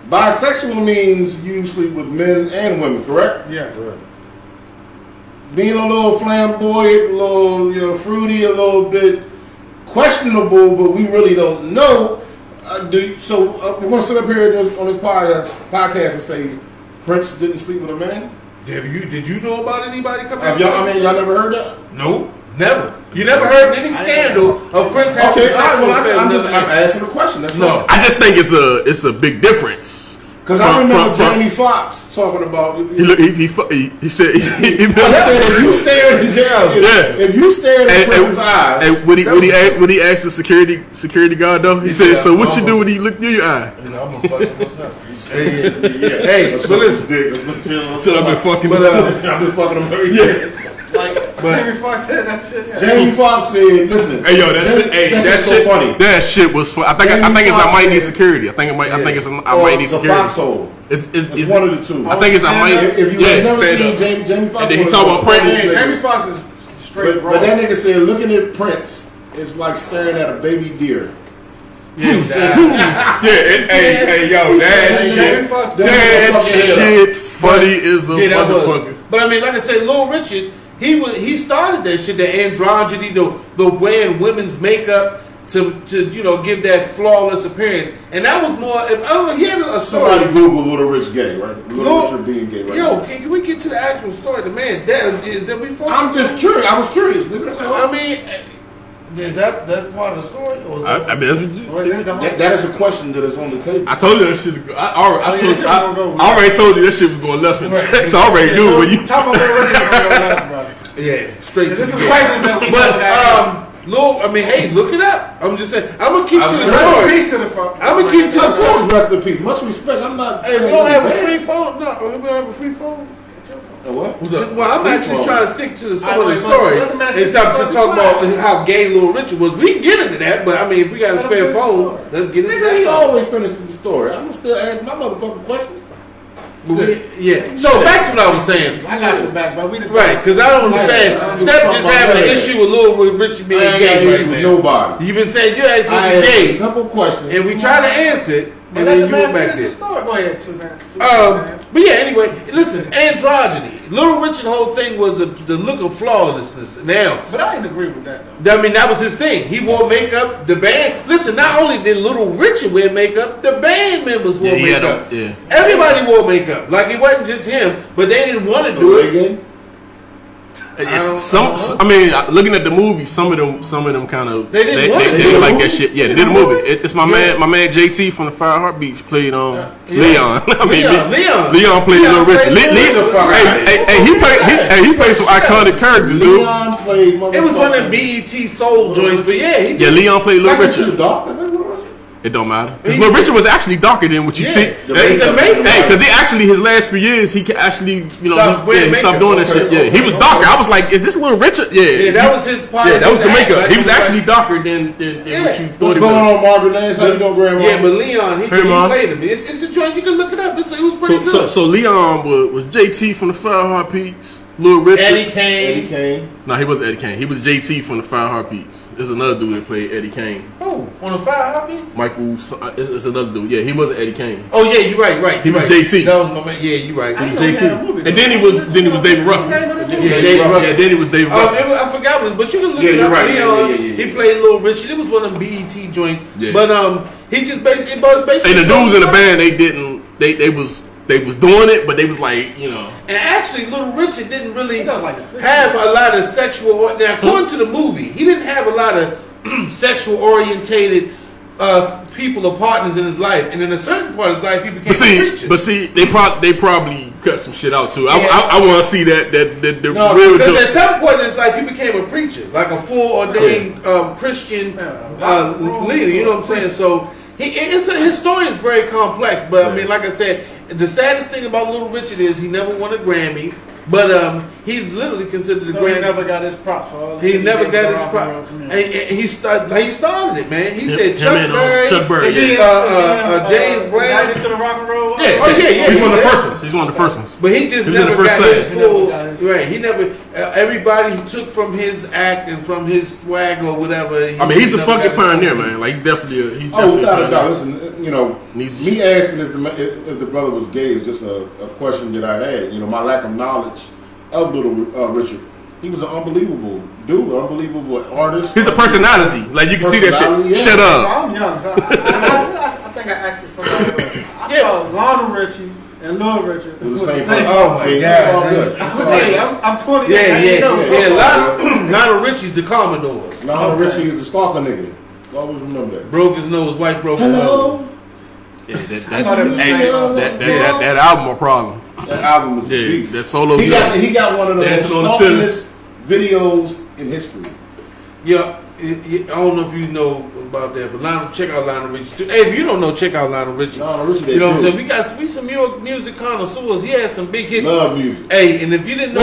Bisexual means you sleep with men and women, correct? Yeah. Right. Being a little flamboyant, a little fruity, a little bit questionable, but we really don't know. We're gonna sit up here on this podcast and say Prince didn't sleep with a man. Did you know about anybody coming? Y'all never heard that? No, never. You never heard any scandal of Prince having sex with a family? I'm asking a question. That's no. all. I just think it's a big difference. Because I remember Jamie Foxx talking about. He said if you stare in jail, if you stare in Prince's eyes, and would he ask the security guard though? He said, "So what you do when he look through your eye?" I'm gonna fuck him myself. Hey, so listen. So I've been fucking. I've been fucking him every day. Jamie Foxx said that shit. Jamie Foxx said, "Listen, hey yo, that shit funny. That shit was fun. I think it's I might need security. I think it's I might need security. Foxhole. It's one of the two. I think it's I might. If you have never seen Jamie Foxx, and then he talk about Prince. Jamie Foxx is straight wrong. But that nigga said, looking at Prince is like staring at a baby deer. Yeah, hey, yo, that shit funny is a motherfucker. But I mean, like I said, Lil Richard, he started that shit, the androgyny, the wearing women's makeup to give that flawless appearance, and that was more. If I don't know, he had a story. Somebody Google Little Rich gay, right? Little Richard being gay, right? Yo, can we get to the actual story? The man, that we. I'm just curious. I was curious. I mean. Is that's part of the story? Or that is a question that is on the table. I told you that shit. I already told you that shit was going left in text. I already knew when you talk about yeah, straight. This is prices that we hey, look it up. I'm just saying. I'm gonna keep to the story. I'm gonna keep to the story. Rest in peace. Much respect. I'm not. Hey, we don't have a free phone. No, we don't have a free phone. What? Well, I'm actually trying to stick to some of the story and stop just talking about how gay Little Richard was. We can get into that, but I mean, if we got a spare phone, let's get into that. He always finishes the story. I'm gonna still ask my motherfucking questions. So back to what I was saying. I got your back, bro. Right, because I don't understand. Steph just having an issue with Little Richard being gay. With nobody. You've been saying you asked me gay. Simple question, and we try to answer it. And then you went back there. Go ahead, Suzanne. But yeah, anyway, listen, androgyny. Little Richard's whole thing was the look of flawlessness. Now, but I didn't agree with that though. I mean, that was his thing. He wore makeup. The band. Listen, not only did Little Richard wear makeup, the band members wore makeup. Everybody wore makeup. Like it wasn't just him, but they didn't want to do it. I mean, looking at the movie, some of them kind of they didn't like that shit. Yeah, they did the movie. It's my man JT from the Fire Heartbeats played Leon. Leon played Little Richard. He played some iconic characters, dude. Leon played. It was one of the BET Soul joints, but yeah, Leon played Little Richard. Richard. It don't matter. Because Little Richard was actually darker than what you see. Because he actually, his last few years, he could actually, he stopped doing that shit. Yeah, he was darker. I was like, is this Little Richard? Yeah, that was his part. Yeah, that was the makeup. He was actually darker than what you thought he was. What's going on, Margaret Nash? How you doing, Grandma? Yeah, but Leon, he played him. It's a joint. You can look it up. It was pretty good. So Leon was JT from the Fire Heartbeats. Little Richard. Eddie Kane. No, he wasn't Eddie Kane. He was JT from the Fire Heartbeats. There's another dude that played Eddie Kane. Oh, on the Fire Heartbeats? Michael. It's another dude. Yeah, he wasn't Eddie Kane. Oh yeah, you're right. He was JT. That was my man. Yeah, you're right. He was JT. And then he was David Ruffin. Yeah, David Ruffin. Yeah, then he was David Ruffin. I forgot what it was, but you can look it up. Right. Leon, he played Little Richard. It was one of them BET joints. Yeah. But he just basically. And the dudes in the band, they was doing it, but they was like, And actually, Little Richard didn't really have a lot of sexual. Now, according to the movie, he didn't have a lot of sexual orientated people or partners in his life. And in a certain part of his life, he became a preacher. But see, they probably cut some shit out too. Yeah. I want to see that real. Because at some point in his life, he became a preacher, like a full ordained Christian leader. You know what I'm saying? So. His story is very complex, but I mean, like I said, the saddest thing about Little Richard is he never won a Grammy, but he's literally considered the Grammy. He never got his props for all. He never got his props. He started it, man. He said Chuck Berry, James Brown into the rock and roll. Yeah. He's one of the first ones. He's one of the first ones. But he just never got his full. Right. He never. Everybody took from his act and from his swag or whatever. He's a fucking pioneer, man. Like he's definitely. Without a doubt. Listen, me asking if the brother was gay is just a question that I had. My lack of knowledge of Little Richard. He was an unbelievable dude, unbelievable artist. He's a personality. Like you can see that shit. Yeah. Shut up. I'm young. I think I asked somebody else. I thought Lionel Richie and Little Richard was the same. Oh my God. Good. I'm 20. Yeah. Lionel Richie's the Commodores. Lionel Richie is the stalker nigga. Always remember that. Broke his nose, white broke his nose. Yeah, that album a problem. That album was a beast. That solo. He got one of the most stalkingest videos in history. Yeah, I don't know if you know about that, but check out Lionel Richie too. Hey, if you don't know, check out Lionel Richie. Lionel Richie, you know what I'm saying? We some New York music connoisseurs. He has some big hits. Love music. Hey, and if you didn't know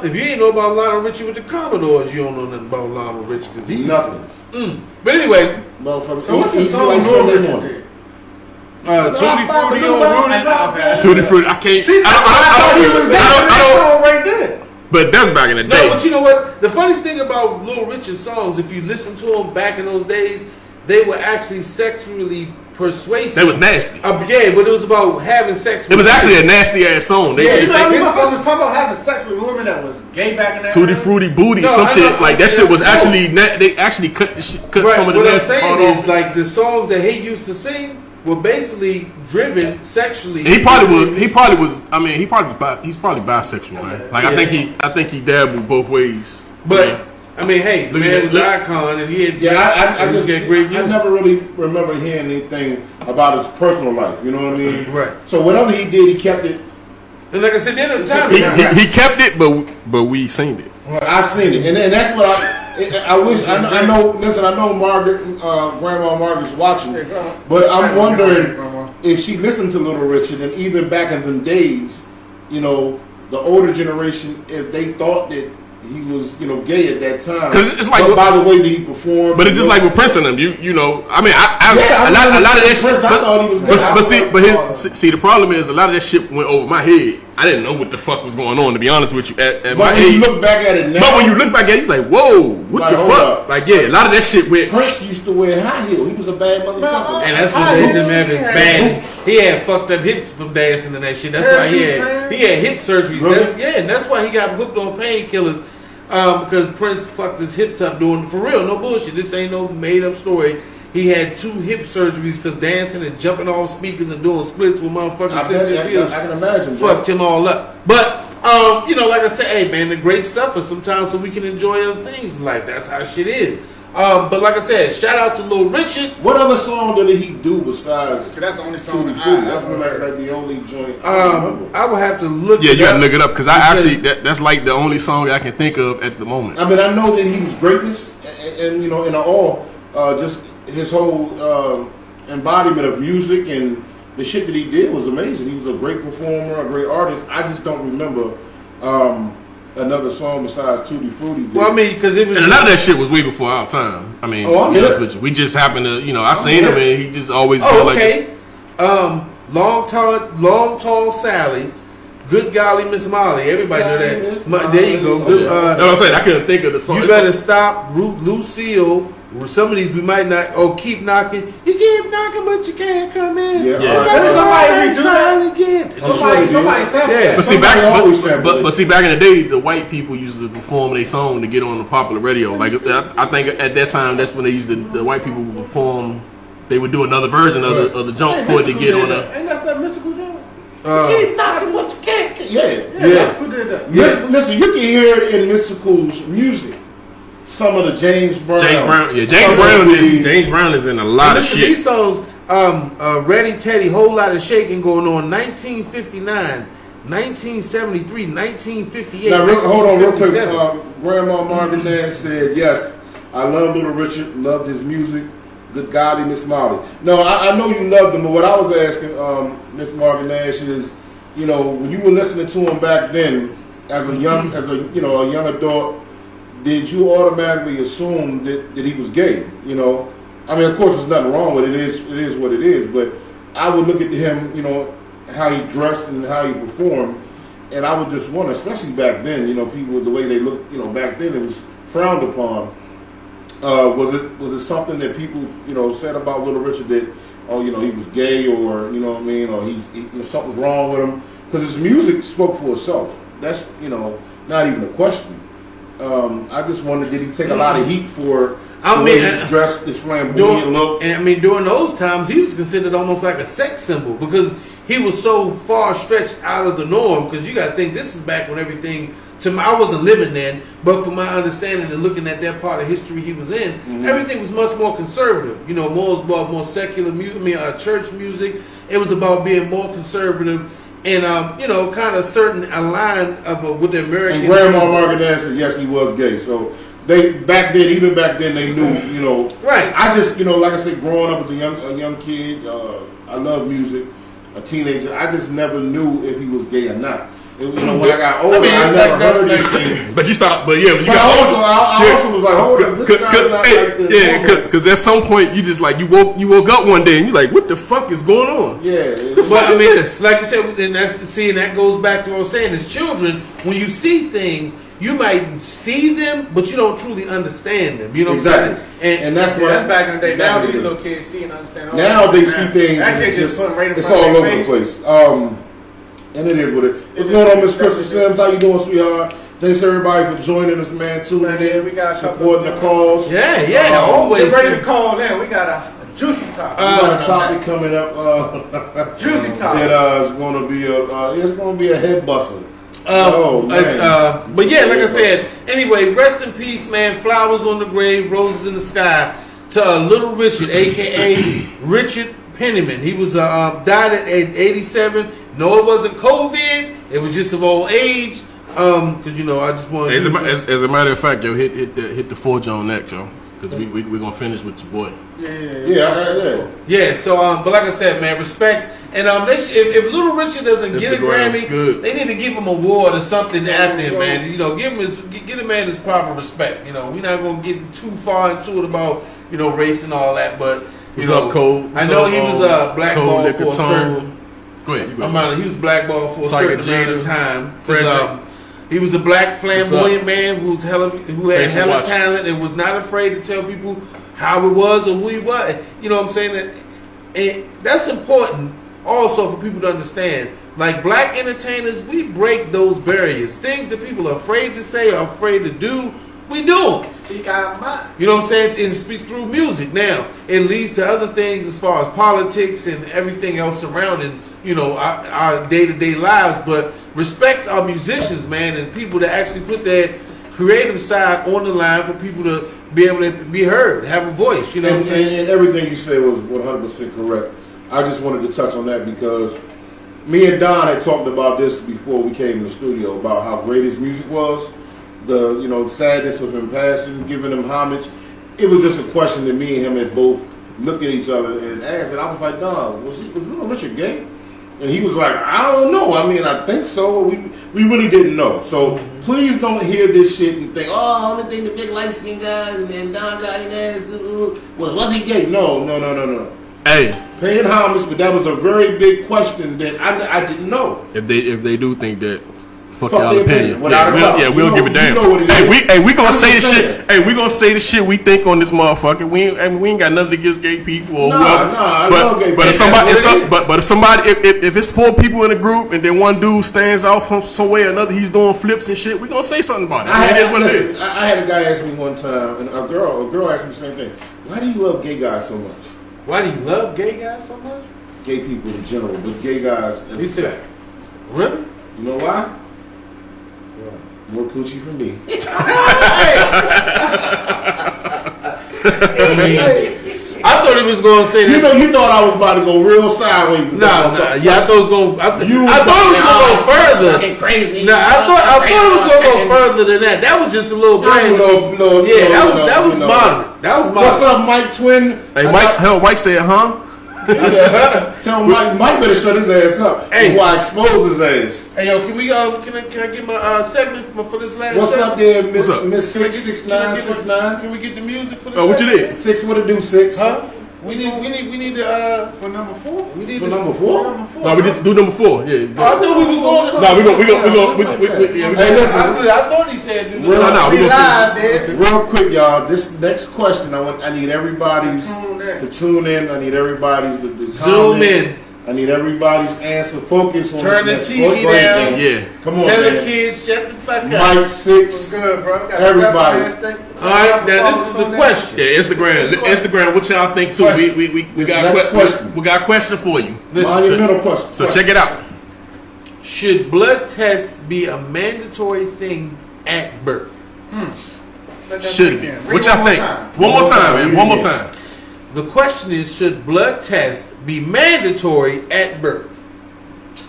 if you didn't know about Lionel Richie with the Commodores, you don't know nothing about Lionel Richie because he's nothing. But anyway, so what's the song Little Richard did? Tutti Frutti on Rudy. Tutti Frutti. I can't. See, I don't right there. But that's back in the day. No, but you know what? The funniest thing about Little Richard's songs, if you listen to them back in those days, they were actually sexually persuasive. That was nasty. Yeah, but it was about having sex. It was actually a nasty ass song. You know how many motherfuckers talking about having sex with women that was gay back in that Tutti Frutti Booty, some shit. Like that shit was actually, they actually cut some of the nasty part off. What I'm saying is, like, the songs that he used to sing were basically driven sexually. He probably was. I mean, he's probably bisexual, man. Like I think he dabbled both ways. But I mean, hey, the man was an icon, and he had. I just get great music. I never really remember hearing anything about his personal life. You know what I mean? Right. So whatever he did, he kept it. And like I said, then he kept it, but we seen it. Right. I seen it, and that's what I wish. I know. Listen, I know Margaret, Grandma Margaret's watching, but I'm wondering if she listened to Little Richard, and even back in them days, the older generation, if they thought that he was, gay at that time. Because it's like, by the way that he performed. But it's just like with Prince and them. I mean, a lot of that shit. I thought he was gay. But see, the problem is a lot of that shit went over my head. I didn't know what the fuck was going on, to be honest with you. At my age. When you look back at it now. But when you look back at it, you're like, whoa, what the fuck? Like, yeah, a lot of that shit went. Prince used to wear high heel. He was a bad motherfucker. And that's what made him have his bad. He had fucked up hips from dancing and that shit. That's why he had hip surgeries. Really? And that's why he got hooked on painkillers. Because Prince fucked his hips up doing, for real, no bullshit. This ain't no made up story. He had 2 hip surgeries because dancing and jumping off speakers and doing splits with motherfuckers. I can imagine. Fucked him all up. But You know, like I said, hey man, the great suffer sometimes so we can enjoy other things in life. That's how shit is. But like I said, shout out to Lil Richard. What other song did he do besides? That's the only song that's like the only joint. I would have to look. Yeah, you gotta look it up because I actually that's like the only song I can think of at the moment. I mean, I know that he was greatness, and you know, in all, just his whole embodiment of music and the shit that he did was amazing. He was a great performer, a great artist. I just don't remember another song besides Tutti Frutti. Well, I mean, because it was, and a lot of that shit was way before our time. I mean, we just happened to, you know, I seen him and he just always. Okay. Long tall Sally. Good golly, Miss Molly. Everybody know that. There you go. Good, that's what I'm saying. I couldn't think of the song. You better stop, Lucille. Some of these we might not. Oh, keep knocking. You keep knocking, but you can't come in. Yeah. Somebody redo that again. Somebody sample. Yeah. But see, back in the day, the white people used to perform their song to get on the popular radio. Like I think at that time, that's when they used the white people would perform. They would do another version of the jump for it to get on the. Ain't that stuff mystical jump? Keep knocking, but you can't. Yeah. Listen, you can hear it in Mystical's music. Some of the James Brown. James Brown is in a lot of shit. These songs, Ready Teddy, whole lot of shaking going on. 1959, 1973, 1958. Now, hold on real quick. Grandma Margaret Nash said, "Yes, I love Little Richard. Loved his music. Good golly, Miss Molly." No, I know you loved him, but what I was asking Miss Margaret Nash is, you know, when you were listening to him back then, as a young adult. Did you automatically assume that he was gay? You know, I mean, of course, there's nothing wrong with it. It is what it is. But I would look at him, you know, how he dressed and how he performed, and I would just wonder, especially back then, you know, people the way they looked, you know, back then it was frowned upon. Was it something that people, you know, said about Little Richard that, oh, you know, he was gay, or you know what I mean, or you know, something's wrong with him? Because his music spoke for itself. That's, you know, not even a question. I just wondered, did he take a lot of heat for the way he dressed, this flamboyant look? And I mean, during those times, he was considered almost like a sex symbol because he was so far stretched out of the norm. Because you got to think, this is back when everything. I wasn't living then, but from my understanding and looking at that part of history he was in, everything was much more conservative. You know, more secular music, church music. It was about being more conservative. And you know, kind of a line of with the American. And Grandma Margaret Nash said yes, he was gay. So even back then, they knew. You know, right? I just, you know, like I said, growing up as a young kid, I love music. A teenager, I just never knew if he was gay or not. You know, when I got older, I never heard this thing. But you stopped. But yeah, I also was like, hold on, this guy's not like this. Yeah, because at some point you just like you woke up one day and you're like, what the fuck is going on? Yeah, but I mean, like you said, and that goes back to what I was saying. As children, when you see things, you might see them, but you don't truly understand them. You know what I'm saying? And that's what that's back in the day. Now these little kids see and understand. Now they see things. That shit just it's all over the place. And it is what it is. What's going on, Miss Crystal Sims? How you doing, sweetheart? Thanks everybody for joining us, man. Tuning in, we got supporting the cause. Yeah, always. Get ready to call now. We got a juicy topic. We got a topic coming up. Juicy topic. That is going to be a head buster. But yeah, like I said, anyway, rest in peace, man. Flowers on the grave, roses in the sky. To Little Richard, aka Richard Penniman. He was died at 87. No, it wasn't COVID. It was just of old age. Because you know, I just wanted. As a matter of fact, yo, hit the forge on that, yo. Because we're gonna finish with your boy. Yeah. So, but like I said, man, respects. And if Little Richard doesn't get a Grammy, they need to give him an award or something after him, man. You know, give the man his proper respect. You know, we're not gonna get too far into it about, you know, race and all that. But What's up, Cole? I know he was blackballed for a certain. Go ahead. He was blackballed for a certain amount of time. He was a black flamboyant man who had hella talent and was not afraid to tell people how it was or who he was. You know what I'm saying? And that's important also for people to understand. Like black entertainers, we break those barriers. Things that people are afraid to say or afraid to do, we do. Speak out mind. You know what I'm saying? And speak through music. Now, it leads to other things as far as politics and everything else surrounding, you know, our day-to-day lives. But respect our musicians, man, and people that actually put their creative side on the line for people to be able to be heard, have a voice. You know what I'm saying? And everything you said was 100% correct. I just wanted to touch on that because me and Don had talked about this before we came in the studio about how great his music was, the sadness of him passing, giving him homage. It was just a question that me and him had both looked at each other and asked, and I was like, Don, was Little Richard gay? And he was like, I don't know. I mean, I think so. We really didn't know. So please don't hear this shit and think, only thing the big light skin guy and Don got in there was he gay? No. Hey, Paying homage, but that was a very big question that I didn't know. if they do think that, fuck Fuck y'all their opinion. opinion. We don't give a damn. You know what it is. We gonna I'm say the just shit. saying. Hey, we gonna say the shit we think on this motherfucker. We ain't got nothing against gay people or whoever. I love gay But if people. somebody, That's what it is. if somebody, if it's 4 people in a group and then one dude stands out from some way or another, he's doing flips and shit. We gonna say something about it. It is what it is. I had a guy ask me one time, and a girl asked me the same thing. Why do you love gay guys so much? Why do you love gay guys so much? Gay people in general, but gay guys. He said, really? You know why? More coochie for me. I thought he was going to say this. You thought I was about to go real sideways. With Nah. Yeah, I thought it was going. I thought it was going to go further. Crazy. Nah, I thought it was going to go further than that. That was just a little brand. That was moderate. That was What's moderate. up, Mike Twin? Hey, Mike said, huh? Tell Mike better shut his ass up. Hey. Before I expose his ass. Hey, yo, can we can I get my segment for this last? What's segment? up there, Miss What's up? Miss 66969? Can we get the music for the? Oh, what you segment? did? 6 what it do 6? Huh? We need the For number 4? we need For the number 4? Number 4. No, we just do number 4. Yeah. I thought we was going. No, we Hey, listen. I thought he said. Do No, we gonna live, baby. Real quick, y'all. This next question, I need everybody's to tune in. I need everybody's to Zoom comment. in. I need everybody's answer. Focus on Turn this the next TV Go ahead, down. Dan. Yeah. Come on, Tell the man. kids shut the fuck up. Mike 6. Good, bro. Got Everybody. All right, now this is the question. Yeah, Instagram. What y'all think too? We This got next question. we got a question for you. Monumental question. So check it out. Should blood tests be a mandatory thing at birth? Should be. What y'all think? One more time, man. One more time. The question is, should blood tests be mandatory at birth?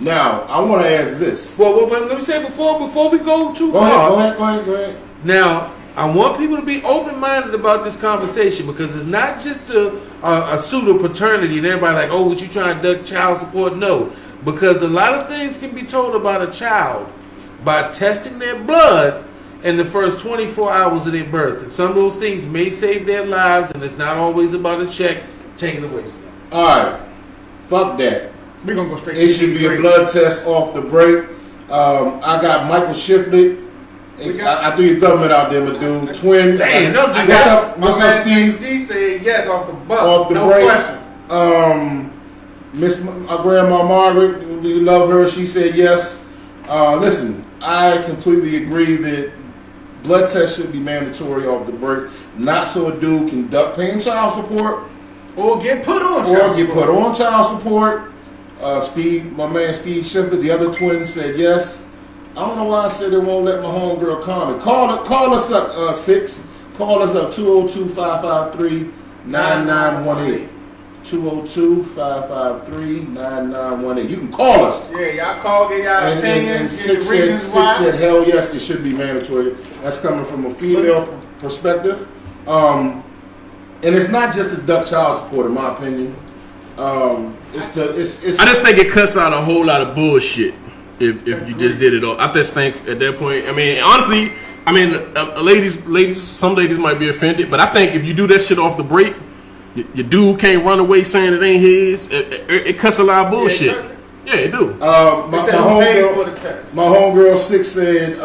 Now, I want to ask this. Well, let me say before we go too Go far. ahead. Now, I want people to be open-minded about this conversation because it's not just a pseudo-paternity and everybody like, oh, what you trying to duck child support? No, because a lot of things can be told about a child by testing their blood in the first 24 hours of their birth. And some of those things may save their lives, and it's not always about a check taken away stuff. All right. Fuck that. We're going to go straight to It should be a blood test off the break. I got Michael Shiflett. I threw your government out there, my dude. Twin. Damn, don't do What's that. up? What's up, Steve? C said yes off the butt. Off the no break. question. My grandma Margaret, we love her. She said yes. Listen, I completely agree that blood tests should be mandatory off the break. Not so a dude can duck paying child support Or get put on or get put on child support. My man Steve Shiflett, the other twin, said yes. I don't know why I said they won't let my homegirl comment. Call us up, 6. Call us up, 202-553-9918. 202-553-9918. You can call us. Yeah, y'all call, get y'all And opinions, get 6 the reasons said, why. hell yes, it should be mandatory. That's coming from a female perspective. And it's not just to duck child support, in my opinion. I just think it cuts out a whole lot of bullshit if you just did it all. I just think at that point, I mean, honestly, some ladies might be offended, but I think if you do that shit off the break, your dude can't run away saying it ain't his. It cuts a lot of bullshit. Yeah, it do. My homegirl 6 said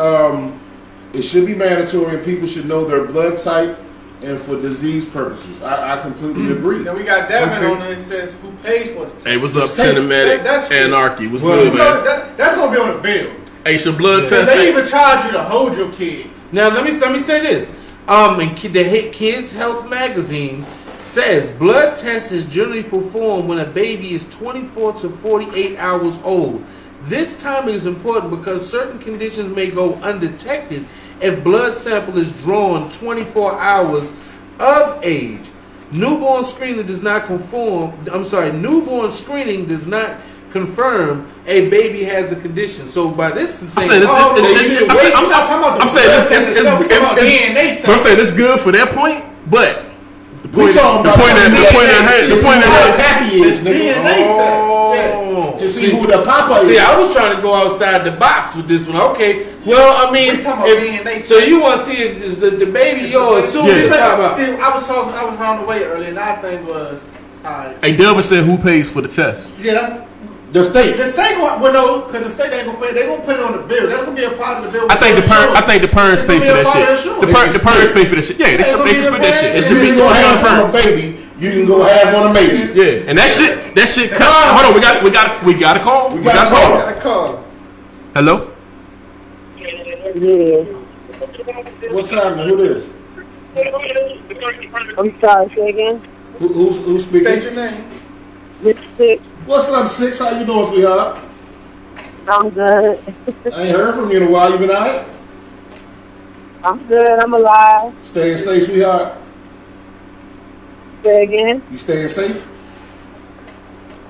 it should be mandatory and people should know their blood type and for disease purposes. I completely agree. Then we got Devin on there that says who pays for the test. Hey, what's up, state. Cinematic That's Anarchy? What's Well, good, You man? know, that's going to be on the bill. Hey, should blood And test? they even charge you to hold your kid. Now let me say this. The hit Kids Health magazine says blood tests is generally performed when a baby is 24 to 48 hours old. This timing is important because certain conditions may go undetected if blood sample is drawn 24 hours of age. Newborn screening does not Newborn screening does not confirm a baby has a condition. So by this is saying, I'm saying it's good for that point, but the point happy is DNA test. To see who the papa is. See, I was trying to go outside the box with this one. Okay, well, I mean, so you want to see if the baby yours? Soon as it pop out. See, I was around the way earlier, and our thing was, hey, Delvin said who pays for the test? Yeah, that's. The state. The state because the state ain't gonna pay. They gonna put it on the bill. That's gonna be a part of the bill. I think the parents pay for that shit. The parents pay for that shit. Yeah, they should put that shit. It should be go have on a baby. You can go have on a maybe. Yeah, and that shit. Hold on, we got a call. We got a call. Hello. Yeah. What's happening? Who this? I'm sorry, say again. Who's speaking? State your name. Lipstick. What's up, Six? How you doing, sweetheart? I'm good. I ain't heard from you in a while. You been alright? I'm good. I'm alive. Staying safe, sweetheart? Say again. You staying safe?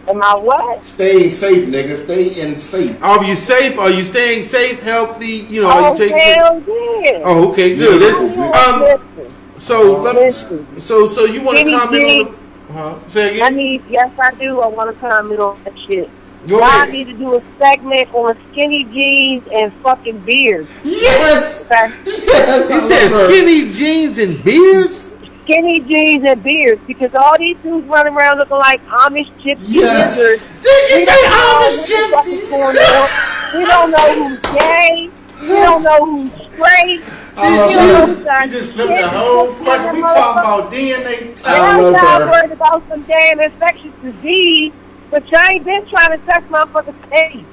Am I what? Staying safe, nigga. Staying safe. Are you safe? Are you staying safe, healthy? You know, are you taking? Hell yeah. Oh, okay, good. Listen. So you want to comment on the? Say again. Yes, I do. I want to comment on that shit. Go I ahead. need to do a segment on skinny jeans and fucking beards. Yes. Yes. He said skinny jeans and beards. Skinny jeans and beards, because all these dudes running around looking like Amish gypsies. Yes. Did you say Amish gypsies? We don't know who's gay. We don't know who's straight. You just flipped the whole question. We talking about DNA test. Y'all worried about some damn infectious disease, but y'all ain't been trying to test motherfuckers' AIDS.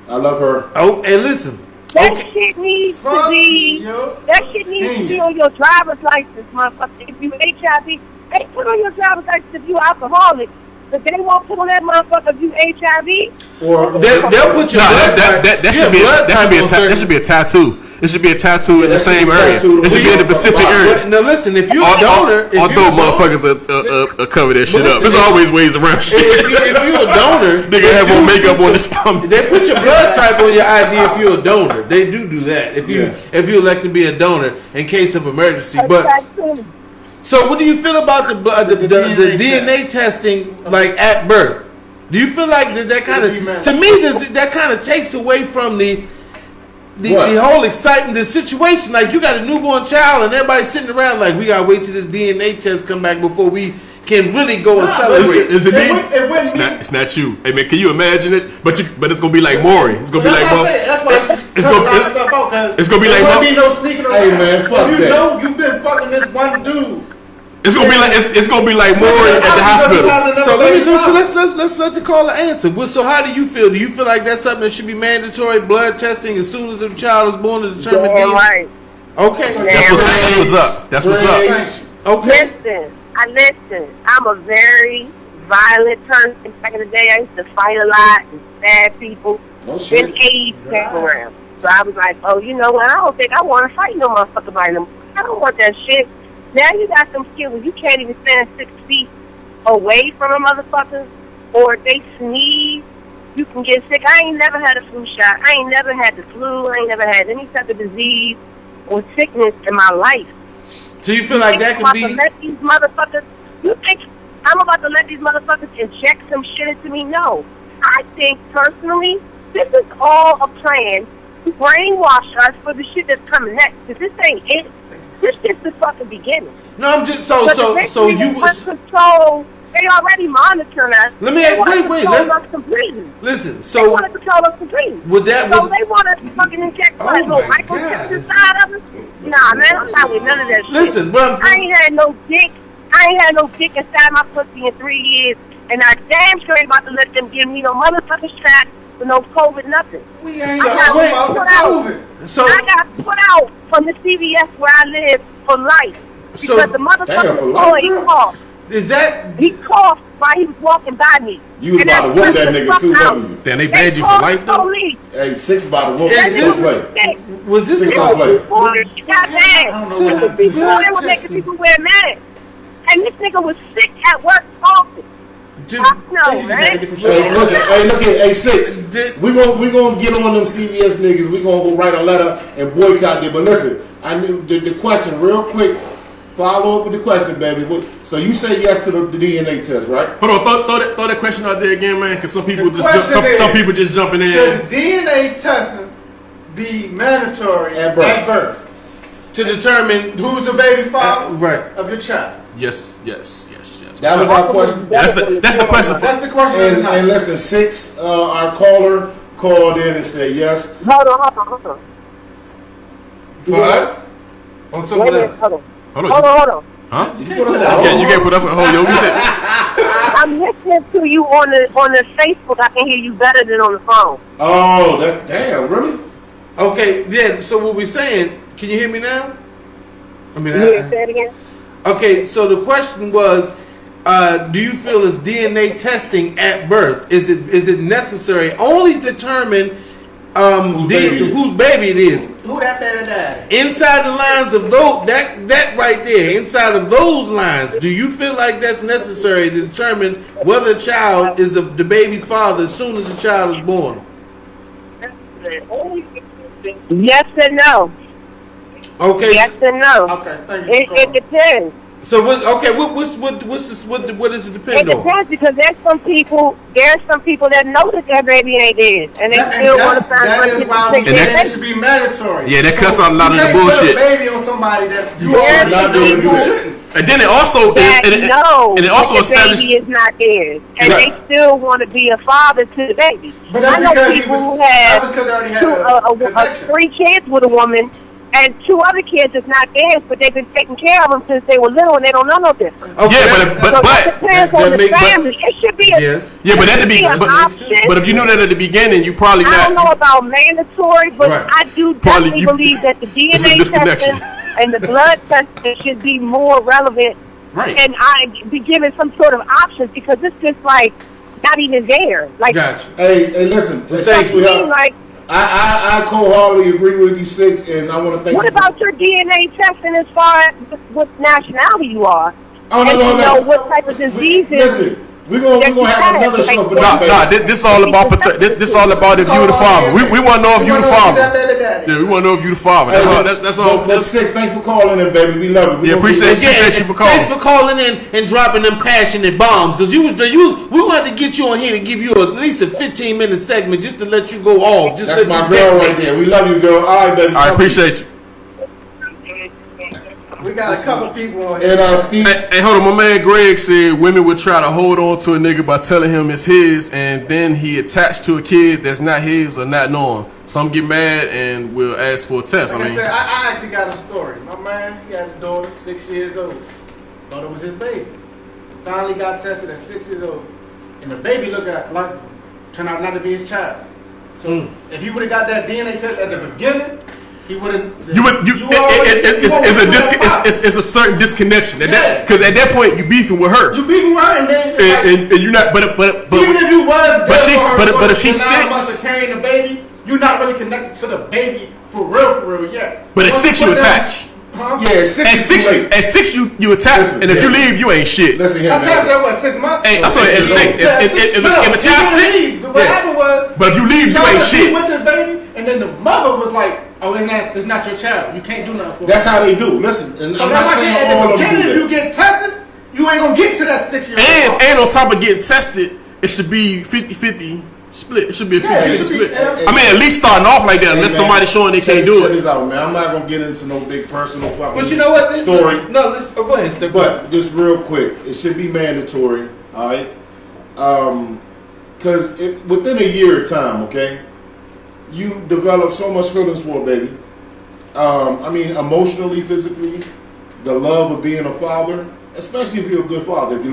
I love her. Oh, and listen. That shit needs to be. That shit needs to be on your driver's license, motherfucker. If you HIV, they put on your driver's license if you alcoholic. But they won't put on that motherfucker if you HIV. Or they'll put your that should be a tattoo. It should be a tattoo in the same area. It should be in the Pacific area. Now listen, if you're a donor, although motherfuckers cover that shit up, there's always ways around shit. If you're a donor, nigga have more makeup on the stomach. They put your blood type on your ID if you're a donor. They do that if you elect to be a donor in case of emergency. But so, what do you feel about the DNA testing, like at birth? Do you feel like that kind of, to me, that kind of takes away from the whole excitement, the situation? Like, you got a newborn child and everybody's sitting around like, we gotta wait till this DNA test come back before we can really go and celebrate. Is it me? It's not you. Hey man, can you imagine it? But it's gonna be like Maury. It's gonna be like that's why it's gonna be like there won't be no sneaking around. Hey man, fuck you know you've been fucking this one dude. It's gonna be like Maury at the hospital. So let's let the caller answer. Well, so how do you feel? Do you feel like that's something that should be mandatory blood testing as soon as the child is born to determine DNA? Right. Okay. That's what's up. That's what's up. Okay. Listen. I'm a very violent person. Back in the day, I used to fight a lot and stab people. Then AIDS came around. So I was like, oh, you know what? I don't think I want to fight no motherfucker by them. I don't want that shit. Now you got some skills. You can't even stand 6 feet away from a motherfucker, or if they sneeze, you can get sick. I ain't never had a flu shot. I ain't never had the flu. I ain't never had any type of disease or sickness in my life. So you feel like that could be? Let these motherfuckers. You think I'm about to let these motherfuckers inject some shit into me? No. I think personally, this is all a plan to brainwash us for the shit that's coming next. Because this ain't it. This is the fucking beginning. No, I'm just so you was control. They already monitoring us. Let me wait. Listen. So they want to control us completely. Would that? So they want to fucking inject like little microchips inside of us. Nah, man, I'm not with none of that shit. Listen, I ain't had no dick. I ain't had no dick inside my pussy in 3 years, and I damn sure ain't about to let them give me no motherfucking shot for no COVID nothing. We ain't talking about the COVID. So I got put out from the CVS where I live for life because the motherfucking employee called. Is that He coughed while he was walking by me. You was about to whoop that nigga too, wasn't you? Damn, they banned you for life though. Hey, 6 about to whoop Is that nigga. was this Six about to play. Goddamn. They were making people wear masks. And this nigga was sick at work talking. Fuck no, man. Hey, listen, hey, look here, hey, 6. We gonna get on them CBS niggas. We gonna go write a letter and boycott them. But listen, I knew the question real quick. Follow up with the question, baby. So you say yes to the DNA test, right? Hold on, throw that question out there again, man, because some people some people just jumping in. Should DNA testing be mandatory at birth to determine who's the baby father right. of your child? Yes. That was our question. That's the question. That's the question. And listen, 6, our caller called in and said yes. Hold on. For us? Or someone else? Hold Hold on. Huh? You can't put us on hold, yo. I'm listening to you on the Facebook. I can hear you better than on the phone. Oh, that damn, really? Okay, yeah. So what we're saying? Can you hear me now? I mean, Say it again. Okay, so the question was, do you feel it's DNA testing at birth? Is it necessary? Only determine whose baby it is. Who that baby daddy? Inside the lines of those that right there, inside of those lines, do you feel like that's necessary to determine whether a child is the baby's father as soon as the child is born? Yes and no. Okay. Yes and no. Okay, thank you. It depends. So what does it depend It on? depends because there's some people that know that their baby ain't dead, and they still want to find that is why we think it should be mandatory. Yeah, that cuts out a lot of the bullshit. You can't put a baby on somebody that you are already not doing it. And then it also established the baby is not theirs, and they still want to be a father to the baby. But I that's know because people who have they already had 3 kids with a woman, and 2 other kids is not theirs, but they've been taking care of them since they were little, and they don't know no different. Okay. Yeah, but it depends on the family. It should be but if you knew that at the beginning, you probably I don't know about mandatory, but Right. I do definitely believe that the DNA testing and the blood testing should be more relevant. Right. And I be given some sort of options because it's just like not even there. Like, Gotcha. Hey, listen. Thank you. Like, I wholeheartedly agree with you, 6, and I want to thank what you. about your DNA testing as far as what nationality you are? Oh, and no. you know what type of diseases. Listen, we're gonna have another show for that. Nah, this all about this all about if you the father. We want to know if you the father. Yeah, we want to know if you the father. That's all. But 6, thanks for calling in, baby. We love you. Yeah, appreciate you for calling. Thanks for calling in and dropping them passionate bombs. Because we wanted to get you on here to give you at least a 15-minute segment just to let you go off. Just That's my girl right there. We love you, girl. All right, baby. I appreciate you. We got a couple people on here. And Steve. Hey, hold on. My man Greg said women would try to hold on to a nigga by telling him it's his, and then he attached to a kid that's not his or not known. Some get mad and will ask for a test. Like I said, I actually got a story. My man, he had a daughter, 6 years old. Thought it was his baby. Finally got tested at 6 years old, and the baby turned out not to be his child. So if he would have got that DNA test at the beginning, he wouldn't. It's a certain disconnection. Because at that point you beefing with her. You beefing with her, and then and you're not. But even if you was, but if she's 9 months 6, of carrying the baby, you're not really connected to the baby for real yet. But at 6 you attach. Huh? Yeah, at 6 you attach, Listen, and if you leave, you ain't shit. Listen here, I attached man. her, what, 6 months? Hey, I'm sorry, at 6. If a child's 6, what happened was, but if you leave, you ain't shit. with the baby, and then the mother was like, "Oh, it's not your child. You can't do nothing for it." That's how they do. Listen, and So I'm that's not why I saying said at all the of them beginning, do if you that. get tested, you ain't gonna get to that 6-year-old. And on top of getting tested, it should be 50-50 split. It should be a 50-50 split. I mean, at least starting off like that, unless somebody's showing they can't do Check it. this out, man. I'm not gonna get into no big personal fucking But you know what? story. Go ahead, Steve. But just real quick, it should be mandatory, all right? Because within a year of time, okay, you develop so much feelings for a baby. I mean, emotionally, physically, the love of being a father, especially if you're a good father. If you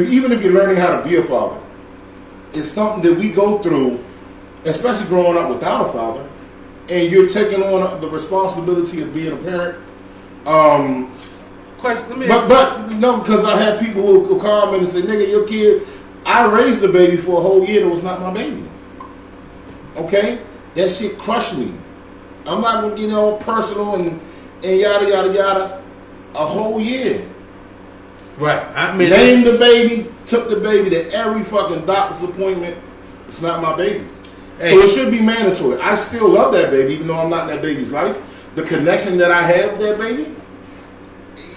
even if you're learning how to be a father, it's something that we go through, especially growing up without a father, and you're taking on the responsibility of being a parent. question. Let me But no, because I had people who call me and say, "Nigga, your kid, I raised the baby for a whole year. That was not my baby." Okay, that shit crushed me. I'm not gonna get all personal and yada yada yada. A whole year. Right. I mean, named the baby, took the baby to every fucking doctor's appointment. It's not my baby. Hey. So it should be mandatory. I still love that baby, even though I'm not in that baby's life. The connection that I have with that baby,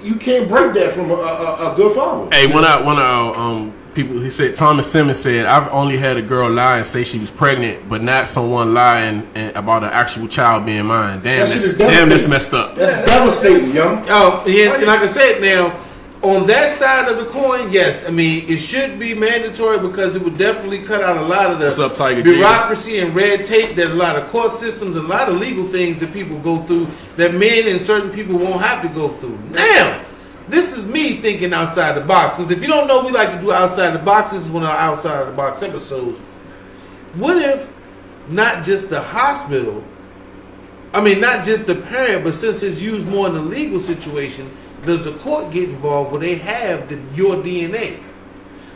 you can't break that from a good father. Hey, one of our people, he said, Thomas Simmons said, I've only had a girl lie and say she was pregnant, but not someone lying about an actual child being mine. Damn, that's messed up. That's devastating, young. Oh, yeah, like I said, now, on that side of the coin, yes. I mean, it should be mandatory because it would definitely cut out a lot of the bureaucracy and red tape. There's a lot of court systems, a lot of legal things that people go through that men and certain people won't have to go through. Now, this is me thinking outside the box. Because if you don't know, we like to do outside the box. This is one of our outside the box episodes. What if not just the hospital, I mean, not just the parent, but since it's used more in the legal situation, does the court get involved where they have your DNA?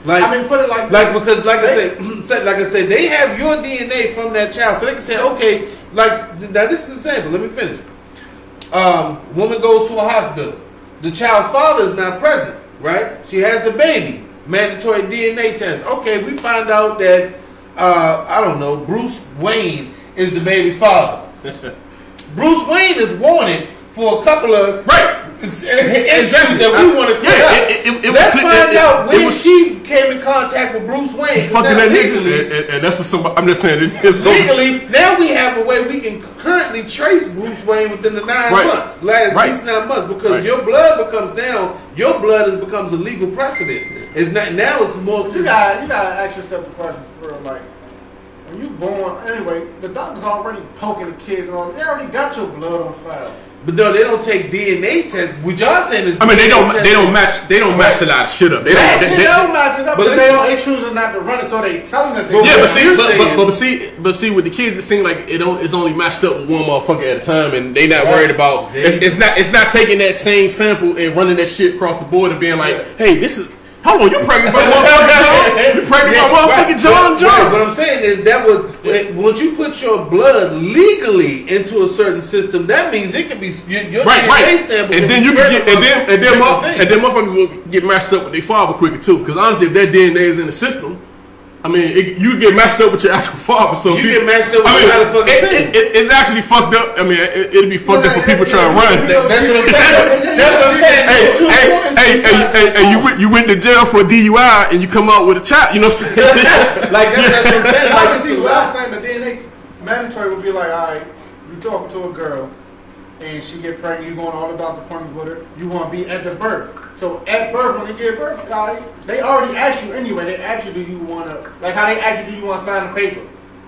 Like, I mean, put it like because like I said, they have your DNA from that child, so they can say, okay, like now this is an example. Let me finish. Woman goes to a hospital. The child's father is not present, right? She has the baby. Mandatory DNA test. Okay, we find out that I don't know, Bruce Wayne is the baby's father. Bruce Wayne is wanted for a couple of issues that we want to clear up. Let's find out when she came in contact with Bruce Wayne. Fucking that nigga, and that's what somebody. I'm just saying, it's legally. Now we have a way we can currently trace Bruce Wayne within the 9 months, at least 9 months, because your blood becomes down. Your blood becomes a legal precedent. It's not now. It's more. You gotta ask yourself the question for real, like. When you born, anyway, the doctor's already poking the kids and all. They already got your blood on file. But no, they don't take DNA tests. What y'all saying is, I mean, they don't match a lot of shit up. They don't match it up, but they choosing not to run it, so they telling us. But see, with the kids, it seems like it's only matched up with one motherfucker at a time, and they not worried about. It's not taking that same sample and running that shit across the board and being like, hey, this is. How long you pregnant by motherfucking John? You pregnant by motherfucking John? What I'm saying is that once you put your blood legally into a certain system, that means it can be your DNA sample. And then you can get and then motherfuckers will get matched up with their father quicker too. Because honestly, if their DNA is in the system, I mean, you get matched up with your actual father. So you get matched up with your fucking it's actually fucked up. I mean, it'll be fucked up for people trying to run. That's what I'm saying. That's what I'm saying. Hey, you went to jail for a DUI and you come out with a child. You know what I'm saying? Like that's what I'm saying. Like, see, what I'm saying, the DNA mandatory would be like, all right, you talking to a girl and she get pregnant, you going all the doctor's appointments with her, you want to be at the birth. So at birth, when you give birth, they already ask you anyway. They ask you, do you want to, like how they ask you, do you want to sign a paper?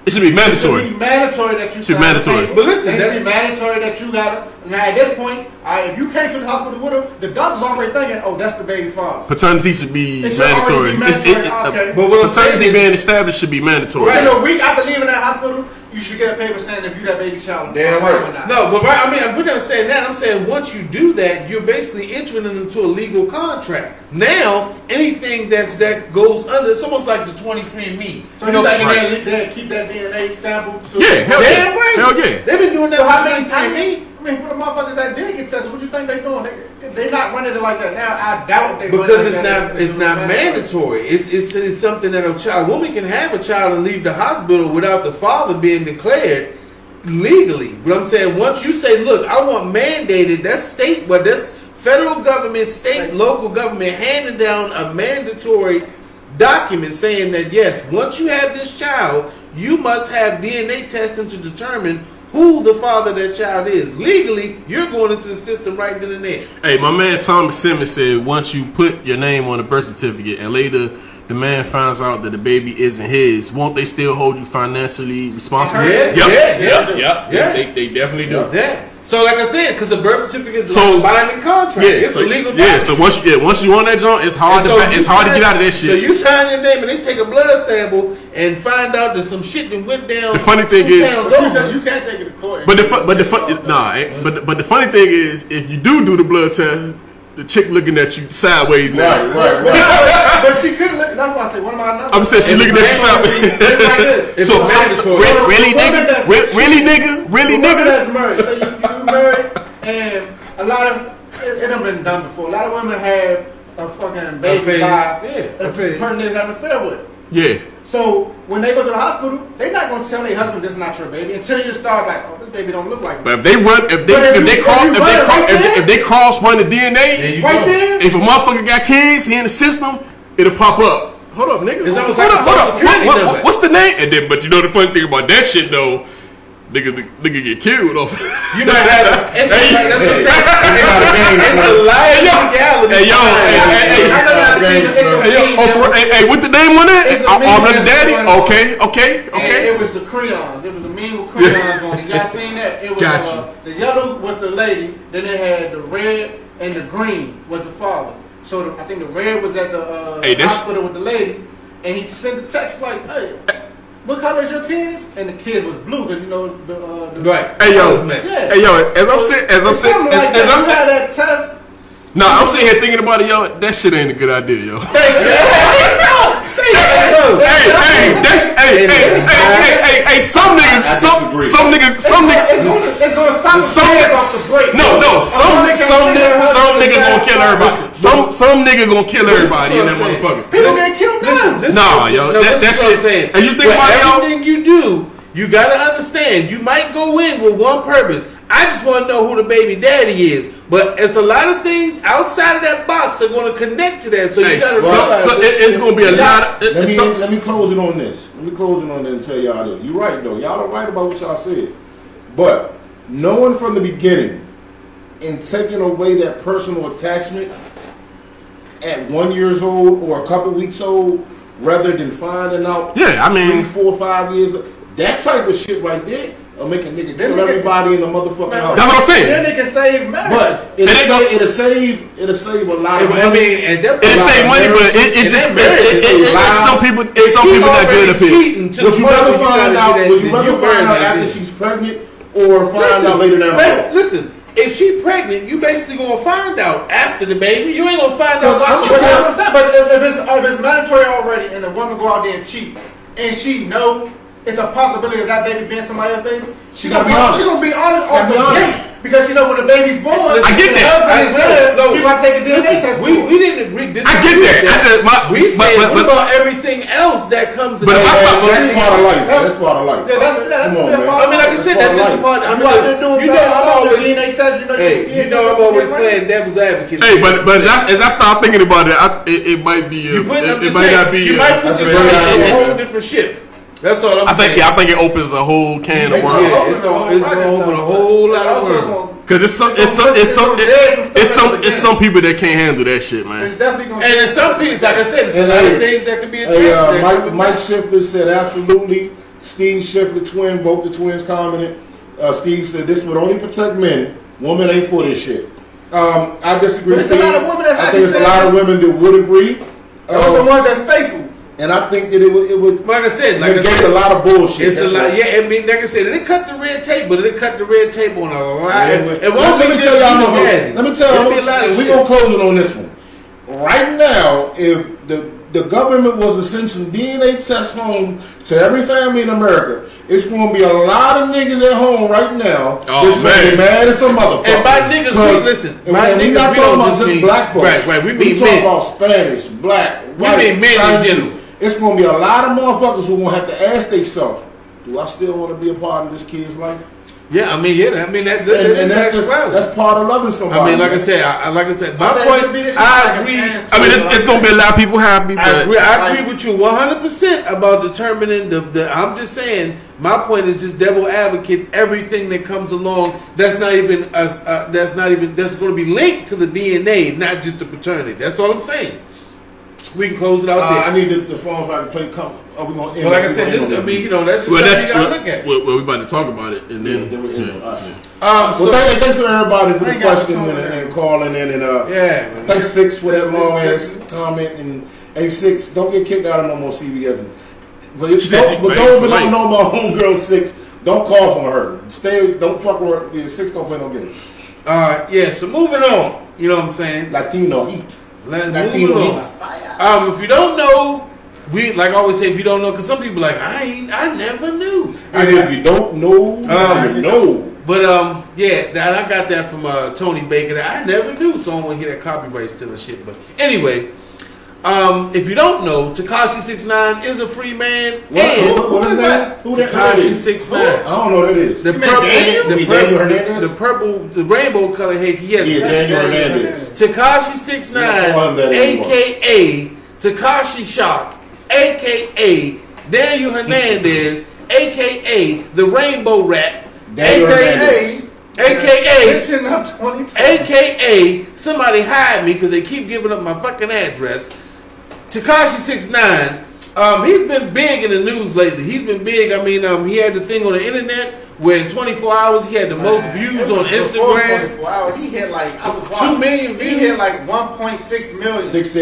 It should be mandatory. It should be mandatory that you sign a paper. But listen, it should be mandatory that you got to. Now at this point, if you came to the hospital with her, the doctor's already thinking, oh, that's the baby father. Paternity should be mandatory. But what paternity being established should be mandatory. Right, a week after leaving that hospital, you should get a paper saying if you that baby child. Damn right. No, but I mean, we're not saying that. I'm saying once you do that, you're basically entering into a legal contract. Now, anything that goes under, it's almost like the 23andMe. So you think they keep that DNA sample? Yeah, hell yeah. They've been doing that for how many times? I mean, for the motherfuckers that did get tested, what you think they doing? They not running it like that now. I doubt they because it's not mandatory. It's something that a woman can have a child and leave the hospital without the father being declared legally. But I'm saying once you say, look, I want mandated. That's state, but that's federal government, state, local government handing down a mandatory document saying that yes, once you have this child, you must have DNA testing to determine who the father of that child is. Legally, you're going into the system right then and there. Hey, my man Thomas Simmons said once you put your name on a birth certificate and later the man finds out that the baby isn't his, won't they still hold you financially responsible? Yeah. They definitely do. Yeah. So like I said, because the birth certificate is like a binding contract. It's a legal document. Yeah, so once you on that joint, it's hard to get out of that shit. So you sign your name and they take a blood sample and find out that some shit that went down. The funny thing is, you can't take it to court. But the funny thing is, if you do the blood test, the chick looking at you sideways now. Right. But she couldn't look. That's why I say, what am I not? I'm saying she looking at you sideways. It's like this. So really, nigga, really, nigga. That's married. So you married, and a lot of it done been done before. A lot of women have a fucking baby by a person they're having an affair with. Yeah. So when they go to the hospital, they're not gonna tell their husband this is not your baby until you start like, oh, this baby don't look like me. But if they cross run the DNA, right there, if a motherfucker got kids, he in the system, it'll pop up. Hold up, nigga. It's almost Hold like up. a Social Security number. What's the name? And then, but you know the funny thing about that shit though, nigga get killed off. You know that. It's a Hey, what the name on that? Brother Daddy? Okay. It was the crayons. It was a meme with crayons on it. Y'all seen that? It was the yellow was the lady, then they had the red and the green was the fathers. So I think the red was at the hospital with the lady, and he sent the text like, hey, what color is your kids? And the kids was blue, because you know the right. Hey yo, as I'm you had that test. No, I'm sitting here thinking about it, yo. That shit ain't a good idea, yo. Hey, some nigga. It's gonna stop the break. Some nigga gonna kill everybody. Some nigga gonna kill everybody in that motherfucker. People get killed now. That shit. And you think about it, yo. Everything you do, you gotta understand. You might go in with one purpose. I just want to know who the baby daddy is. But it's a lot of things outside of that box are going to connect to that. So you got to realize it's going to be a lot. Let me close it on this. Let me close it on this and tell y'all this. You're right, though. Y'all are right about what y'all said. But knowing from the beginning and taking away that personal attachment at 1 year old or a couple weeks old, rather than finding out 3, 4, 5 years, that type of shit right there. Or make a nigga kill everybody in the motherfucking house. That's what I'm saying. Then they can save marriage. But it'll save a lot of money. It'll save money, but it's some people that good at it. Would you rather find out after she's pregnant or find out later down the road? Listen, if she's pregnant, you basically gonna find out after the baby. You ain't gonna find out while she's pregnant. But if it's mandatory already, and the woman go out there and cheat, and she know it's a possibility of that baby being somebody else's baby, she gonna be honest off the gate, because you know when the baby's born, I get that. The husband is there. You gotta take a DNA test. We didn't agree. I get that. We said what about everything else that comes in? But that's part of life. That's part of life. Come on, man. I mean, like I said, that's just part. I'm always DNA test. I'm always playing devil's advocate. Hey, but as I start thinking about it, it might be. It might not be. You might put yourself in a whole different ship. That's all I'm saying. I think it opens a whole can of worms. It's going to open a whole lot of worms. Because it's some people that can't handle that shit, man. It's definitely going to. And in some people, like I said, it's a lot of things that can be attached. Mike Shifter said absolutely. Steve Shifter, both the twins commented. Steve said this would only protect men. Women ain't for this shit. I disagree. But it's a lot of women I think it's a lot of women that would agree. Those are the ones that's faithful. And I think that it would like I said, negate a lot of bullshit. It's a lot. Yeah, I mean, like I said, they cut the red tape, but they cut the red tape on a lot. Let me tell y'all. We're gonna close it on this one. Right now, if the government was to send some DNA tests home to every family in America, it's going to be a lot of niggas at home right now. Oh, man. Mad as a motherfucker. And by niggas, listen. We're not talking about just black folks. Right. We talking about Spanish, black, white, we mean men in general. It's going to be a lot of motherfuckers who going to have to ask themselves, do I still want to be a part of this kid's life? Yeah, I mean, that's part of loving somebody. I mean, like I said, my point. I agree. I mean, it's gonna be a lot of people happy. But I agree with you 100% about determining the. I'm just saying, my point is just devil advocate. Everything that comes along that's going to be linked to the DNA, not just the paternity. That's all I'm saying. We can close it out there. I need the phone if I can play. Are we gonna end? Well, like I said, that's just something you gotta look at. Well, we about to talk about it, and then we end it. Thanks to everybody for the question and calling in, and thanks Six for that long ass comment, and Six, don't get kicked out of no more CBS. But those who don't know my homegirl Six, don't call for her. Don't fuck with her. 6 don't play no games. Yeah. So moving on. You know what I'm saying? Latino heat. Moving on. If you don't know, we like I always say, if you don't know, because some people like I never knew. And if you don't know, you know. But yeah, I got that from Tony Baker. That I never knew, so I don't want to hear that copyright stealing shit. But anyway, if you don't know, Tekashi 6ix9ine is a free man. What is that? Who Tekashi 6ix9ine? I don't know what that is. The rainbow color hair. Yes, Daniel Hernandez. Tekashi 6ix9ine, aka Tekashi Shock, aka Daniel Hernandez, aka the Rainbow Rat. AKA somebody hide me because they keep giving up my fucking address. Tekashi 6ix9ine, he's been big in the news lately. He's been big. I mean, he had the thing on the internet where in 24 hours he had the most views on Instagram. 24 hours, he had like 2 million views. He had like 1.6 million. 6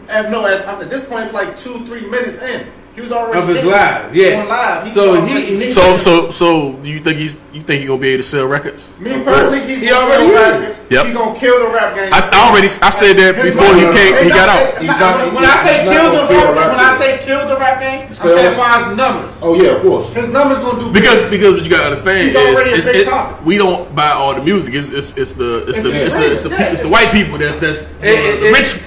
at this point, it's like 2-3 minutes in. He was already of his live, yeah. On live. So do you think he's gonna be able to sell records? Me personally, he already is. Yep. He gonna kill the rap game. I said that before he got out. When I say kill the rap game, I'm saying by his numbers. Oh yeah, of course. His numbers gonna do because what you gotta understand is we don't buy all the music. It's the white people that's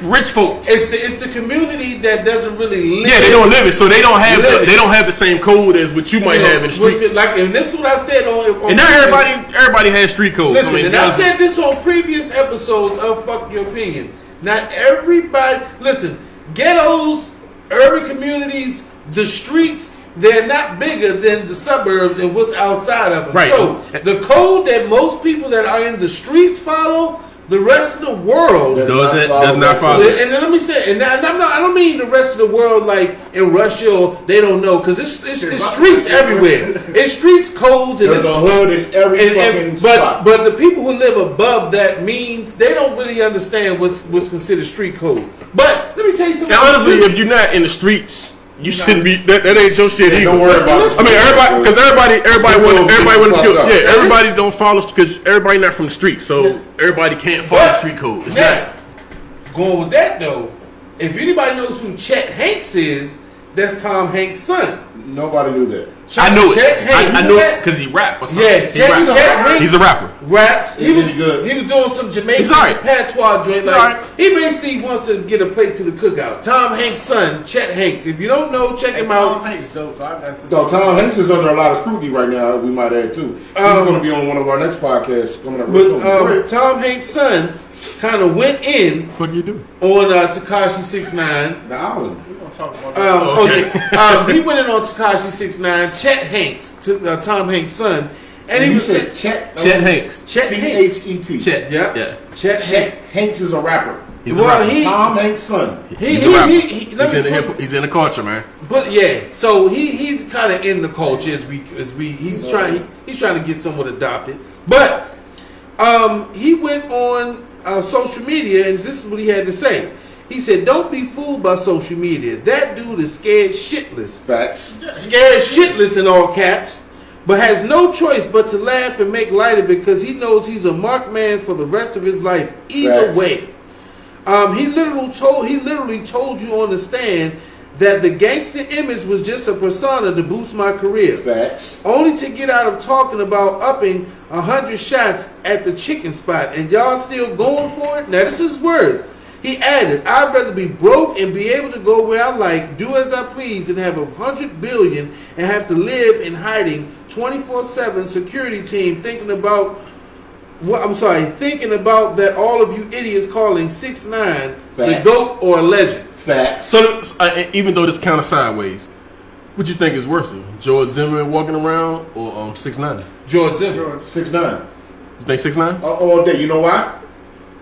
rich folks. It's the community that doesn't really live. Yeah, they don't live it, so they don't have the same code as what you might have in the streets. Like, and this is what I've said on and not everybody has street codes. Listen, and I've said this on previous episodes of Fuck Your Opinion. Not everybody. Listen, ghettos, urban communities, the streets. They're not bigger than the suburbs and what's outside of them. Right. So the code that most people that are in the streets follow, the rest of the world does not follow. And then let me say, and I don't mean the rest of the world like in Russia or they don't know, because it's streets everywhere. It's streets, codes, and there's a hood in every fucking spot. But the people who live above that means they don't really understand what's considered street code. But let me tell you something. Now, honestly, if you're not in the streets, you shouldn't be. That ain't your shit either. Don't worry about it. I mean, everybody want to kill. Yeah, everybody don't follow because everybody not from the street, so everybody can't follow the street code. It's not going with that though. If anybody knows who Chet Hanks is, that's Tom Hanks' son. Nobody knew that. I know it. I know it because he rap or something. Yeah, he's a rapper. Raps. He was good. He was doing some Jamaican patois joint. He basically wants to get a plate to the cookout. Tom Hanks' son, Chet Hanks. If you don't know, check him out. Tom Hanks dope. Tom Hanks is under a lot of scrutiny right now. We might add too. He's going to be on one of our next podcasts coming up. But Tom Hanks' son kind of went in. What do you do on Tekashi 6ix9ine? The Island. Talk about that. He went in on Tekashi 6ix9ine, Chet Hanks, Tom Hanks' son, and he said Chet Hanks, C-H-E-T. Chet, yeah. Chet Hanks is a rapper. He's a rapper. Tom Hanks' son. He's a rapper. He's in the culture, man. But yeah, so he's kind of in the culture as he's trying to get someone adopted. But he went on social media, and this is what he had to say. He said, "Don't be fooled by social media. That dude is scared shitless." Facts. Scared shitless in all caps, but has no choice but to laugh and make light of it because he knows he's a marked man for the rest of his life. Either way, he literally told you on the stand that the gangster image was just a persona to boost my career. Facts. Only to get out of talking about upping 100 shots at the chicken spot, and y'all still going for it. Now this is his words. He added, "I'd rather be broke and be able to go where I like, do as I please, than have 100 billion and have to live in hiding 24/7 security team thinking about that all of you idiots calling 6ix9ine the GOAT or a legend." Facts. So even though this kind of sideways, what you think is worse, George Zimmerman walking around or 6ix9ine? George Zimmerman. 6ix9ine. You think 6ix9ine? All day. You know why?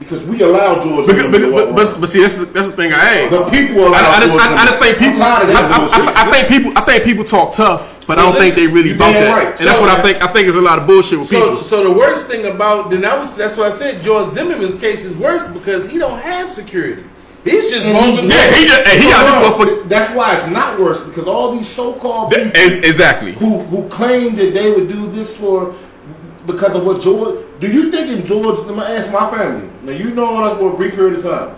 Because we allow George Zimmerman to walk around. But see, that's the thing I asked. The people allow George Zimmerman. I just think people. I think people talk tough, but I don't think they really bump that. Right. And that's what I think. I think it's a lot of bullshit with people. So the worst thing about that's what I said. George Zimmerman's case is worse because he don't have security. He's just he got this motherfucker. That's why it's not worse because all these so-called people exactly who claim that they would do this for because of what George. Do you think if George? Let me ask my family. Now you know us for a brief period of time.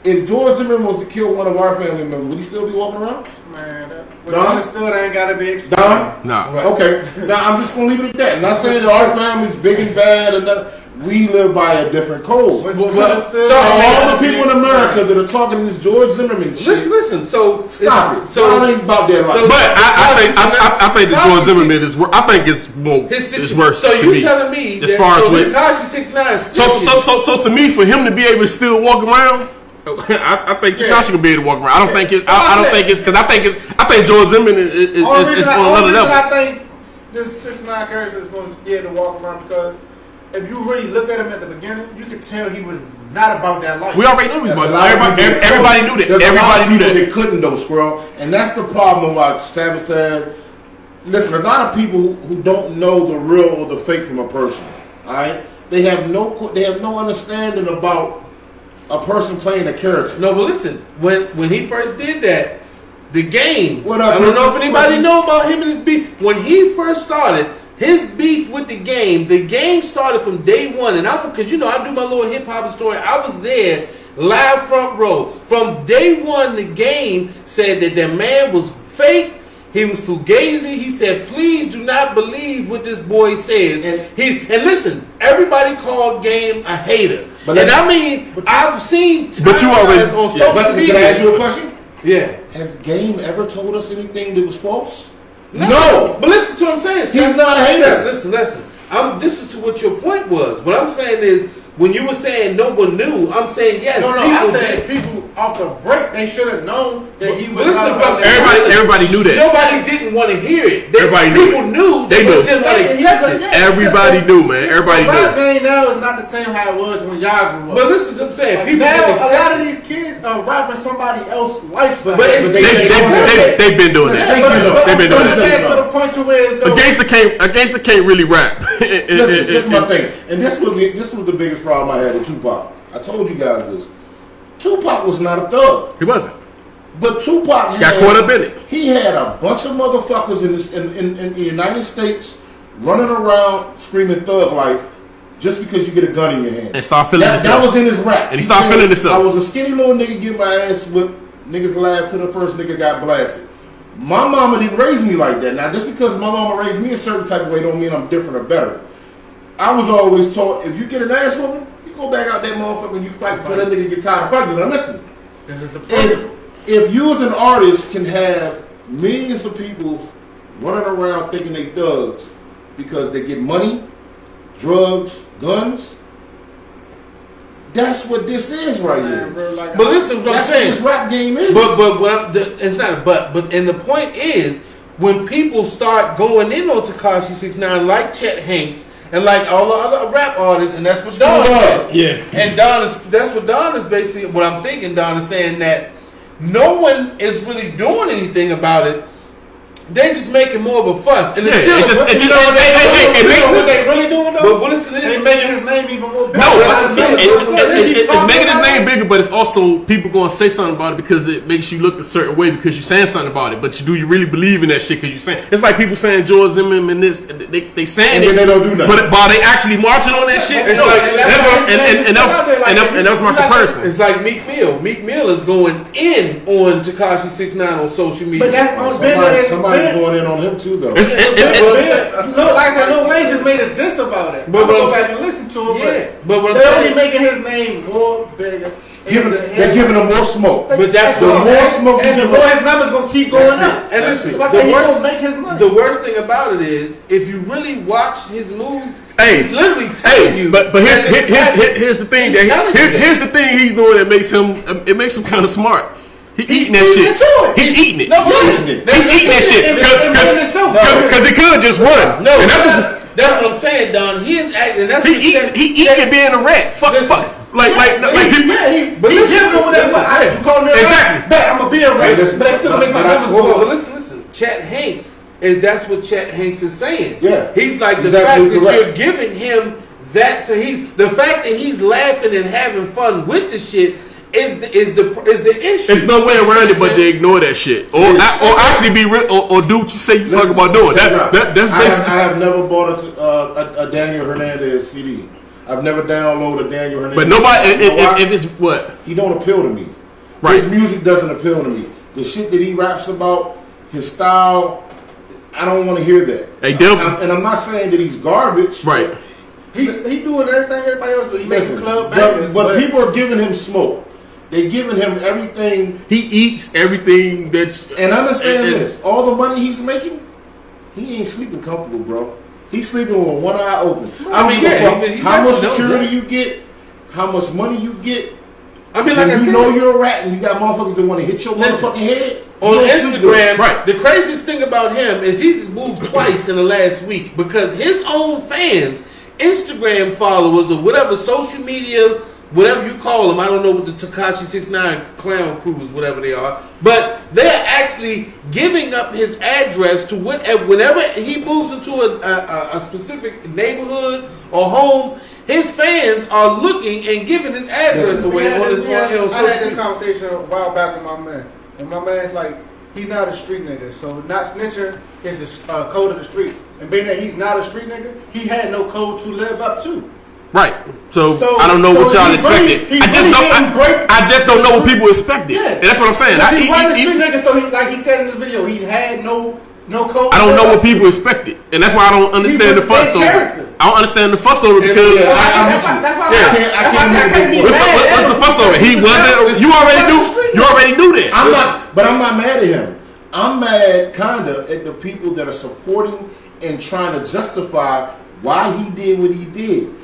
If George Zimmerman was to kill one of our family members, would he still be walking around? Man, what's understood ain't gotta be explained. Don? No. Right. Okay. Now I'm just gonna leave it at that. I'm not saying that our family's big and bad and that. We live by a different code. What's So understood all the people in America that are talking this George Zimmerman shit. Listen. So Stop it. So y'all ain't about that life. so- But I think the George Zimmerman is. I think it's more. his It's situation. worse. So to you me. telling me as that, far as so with Tekashi 6ix9ine so to me, for him to be able to still walk around, I think Tekashi can be able to walk around. I don't think it's. I don't think it's because I think George Zimmerman is on another level. I think this 6ix9ine character is going to be able to walk around because if you really look at him at the beginning, you could tell he was not about that life. We already knew he was. There's a lot of people- Everybody knew that. There's a lot Everybody of knew people that. that couldn't though, Squirrel, and that's the problem about Sabotage. Listen, there's a lot of people who don't know the real or the fake from a person. All right, they have no understanding about a person playing a character. No, but listen, when he first did that, the game. What up, I don't know if Mr. anybody Quentin? know about him and his beef. When he first started his beef with the game started from day one. And because I do my little hip hop story. I was there, live front row from day one. The game said that man was fake. He was fugazi. He said, "Please do not believe what this boy says." And listen, everybody called Game a hater. I've seen. But you already on social media. Can I ask you a question? Yeah. Has the Game ever told us anything that was false? No. But listen to what I'm saying. He's not a hater. Listen. This is to what your point was. What I'm saying is, when you were saying no one knew, I'm saying yes. No, I said people off the break, they should have known that he was. Everybody knew that. Nobody didn't want to hear it. Everybody knew. People knew. They knew. Just didn't want to accept it. Everybody knew, man. Everybody The rap knew. game now is not the same how it was when y'all grew up. But listen to what I'm saying. Like People now, didn't a accept lot it. of these kids are rapping somebody else's lifestyle. But it's- They've been doing that. They've been doing that. To the point to where it's though. Gangsta can't really rap. Listen, this is my thing, and this was the biggest problem I had with Tupac. I told you guys this. Tupac was not a thug, He wasn't. but Tupac Got caught up in it. He had a bunch of motherfuckers in the United States running around screaming thug life just because you get a gun in your hand And start feeling that himself. was in his rap. And he started feeling himself. I was a skinny little nigga, get my ass whipped. Niggas laughed till the first nigga got blasted. My mama didn't raise me like that. Now, just because my mama raised me a certain type of way don't mean I'm different or better. I was always taught, if you get an ass woman, you go back out that motherfucker and you fight until that nigga get tired of fighting. Now listen, This is the problem. if you as an artist can have millions of people running around thinking they thugs because they get money, drugs, guns, that's what this is right here. Bro, like, But listen, what I'm That's what saying. this rap game is. It's not a but. And the point is, when people start going in on Tekashi 6ix9ine like Chet Hanks and like all the other rap artists, and that's what Don said. Yeah. And that's what Don is basically what I'm thinking. Don is saying that no one is really doing anything about it. They're just making more of a fuss, and it's what they really doing though? But listen, They making his name even more bigger. It's making his name bigger, but it's also people going to say something about it because it makes you look a certain way because you're saying something about it. But do you really believe in that shit? Because you're saying it's like people saying George Zimmerman and this, and they saying And then they don't do nothing. But while they actually marching on that shit, It's no. like- And that was my comparison. It's like Meek Mill. Meek Mill is going in on Tekashi 6ix9ine on social media. But that's Somebody going in on him too, though. like I said, Lil Wayne just made a diss about it. But But go what I'm back and listen to it. Yeah, but what I'm they're saying- only making his name more bigger. They're giving him more smoke. But that's the more smoke you and the give more him. his numbers gonna keep going That's it. up. And listen, That's why he gonna make his money. the worst thing about it is, if you really watch his moves, Hey, he's literally telling you. but that it's happening. here's the thing. He's telling you Here's the thing he's doing that makes him kind of smart. He eating that He's shit. into it. He's eating it. No, but He's listen, He's eating that shit because he could just run. No, and that's what I'm saying, Don. He is acting. That's he what eating being a rat. Fuck. Listen. Like He giving him whatever. You call me a Exactly. rat, I'm gonna be a rat, but I still make my numbers Well, go up. listen. Chet Hanks that's what Chet Hanks is saying. Yeah. He's like the He's fact absolutely that correct. you're giving him the fact that he's laughing and having fun with the shit is the issue. There's no way around it, but they ignore that shit, or actually be real, or do what you say you talk about doing. That's basically. I have never bought a Daniel Hernandez CD. I've never downloaded a Daniel Hernandez. But nobody, if it's what he don't appeal to me. Right. His music doesn't appeal to me. The shit that he raps about, his style, I don't want to hear that. Hey, and I'm not saying that he's garbage. Right. He doing everything everybody else do. He makes club bangers. But people are giving him smoke. They're giving him everything. He eats everything that. And understand this: all the money he's making, he ain't sleeping comfortable, bro. He's sleeping with one eye open. How much security you get, how much money you get. I mean, like I said, you know you're a rat, and you got motherfuckers that want to hit your motherfucking head. On Instagram, right. The craziest thing about him is he's moved twice in the last week because his own fans, Instagram followers, or whatever social media, whatever you call them, I don't know what the Tekashi 6ix9ine clown crews, whatever they are, but they're actually giving up his address to whenever he moves into a specific neighborhood or home. His fans are looking and giving his address away on his I had this conversation a while back with my man. And my man's like, he's not a street nigga. So not snitching is the code of the streets. And being that he's not a street nigga, he had no code to live up to. Right. So I don't know what y'all expected. I just don't know what people expected. Yeah. That's what I'm saying. He wasn't a street nigga, so like he said in this video, he had no code. I don't know what people expected, and that's why I don't understand the fuss over. I don't understand the fuss over because I can't be mad. What's the fuss over? He wasn't. You already knew that. I'm not mad at him. I'm mad kinda at the people that are supporting and trying to justify why he did what he did.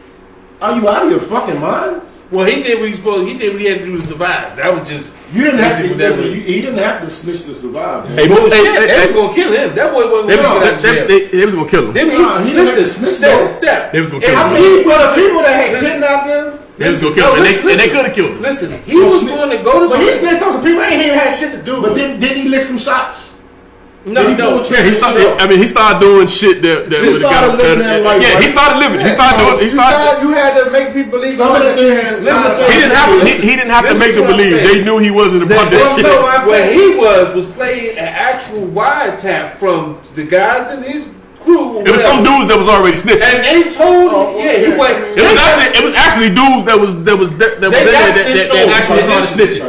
Are you out of your fucking mind? Well, he did what he supposed. He did what he had to do to survive. That was just. You didn't have to. He didn't have to snitch to survive. Hey, they was gonna kill him. That boy wasn't gonna get out. They was gonna kill him. He didn't have to snitch. Step. They was gonna kill him. I mean, the people that had kidnapped him. They was gonna kill him, and they could have killed him. Listen, he was going to go to. But he snitched on some people ain't even had shit to do. But didn't he lick some shots? No. Yeah, he started doing shit that he started living that life. Yeah, he started living. He started. You had to make people believe. He didn't have to make them believe. They knew he wasn't about that shit. What he was playing an actual wiretap from the guys in his crew. It was some dudes that was already snitching. And they told it was actually dudes that was in there that actually started snitching.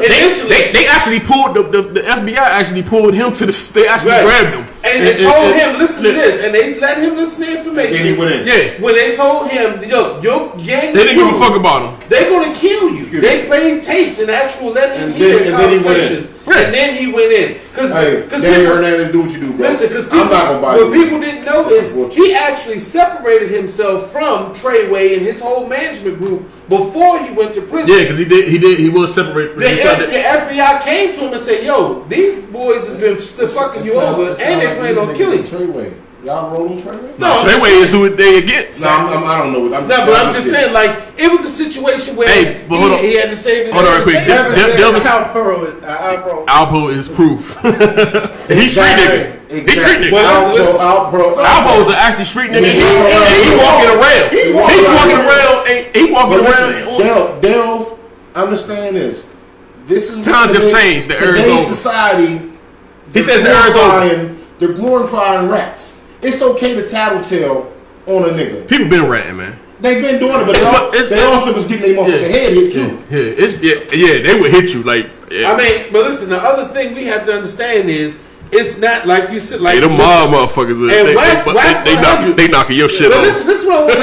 They actually pulled the FBI actually pulled him to the. They actually grabbed him. And they told him, listen to this, and they let him listen to information. And he went in. Yeah. When they told him, yo, your gang, they didn't give a fuck about him. They're gonna kill you. They played tapes and actual let him hear conversations. And then he went in. Because Daniel Hernandez, do what you do, bro. Listen, because I'm not gonna buy what people didn't know is he actually separated himself from Treyway and his whole management group before he went to prison. Yeah, because he was separated from the FBI came to him and said, yo, these boys has been fucking you over and they plan on killing you. Treyway. Y'all rolling Treyway? No, Treyway is who they against. No, I don't know. But I'm just saying, like, it was a situation where he had to save his. Hold on, real quick. Alpo is proof. He's street nigga. He's street nigga. Alpo's actually street nigga. He walking around. He walking around. Delve, understand this. This is times have changed. The era is over. Society. He says the era is over. They're glorifying rats. It's okay to tattletale on a nigga. People been ratting, man. They've been doing it, but they also was getting their motherfucking head hit too. They would hit you like. Yeah. I mean, but listen, the other thing we have to understand is it's not like you said. Like the mob motherfuckers, they knocking your shit off. This is what I was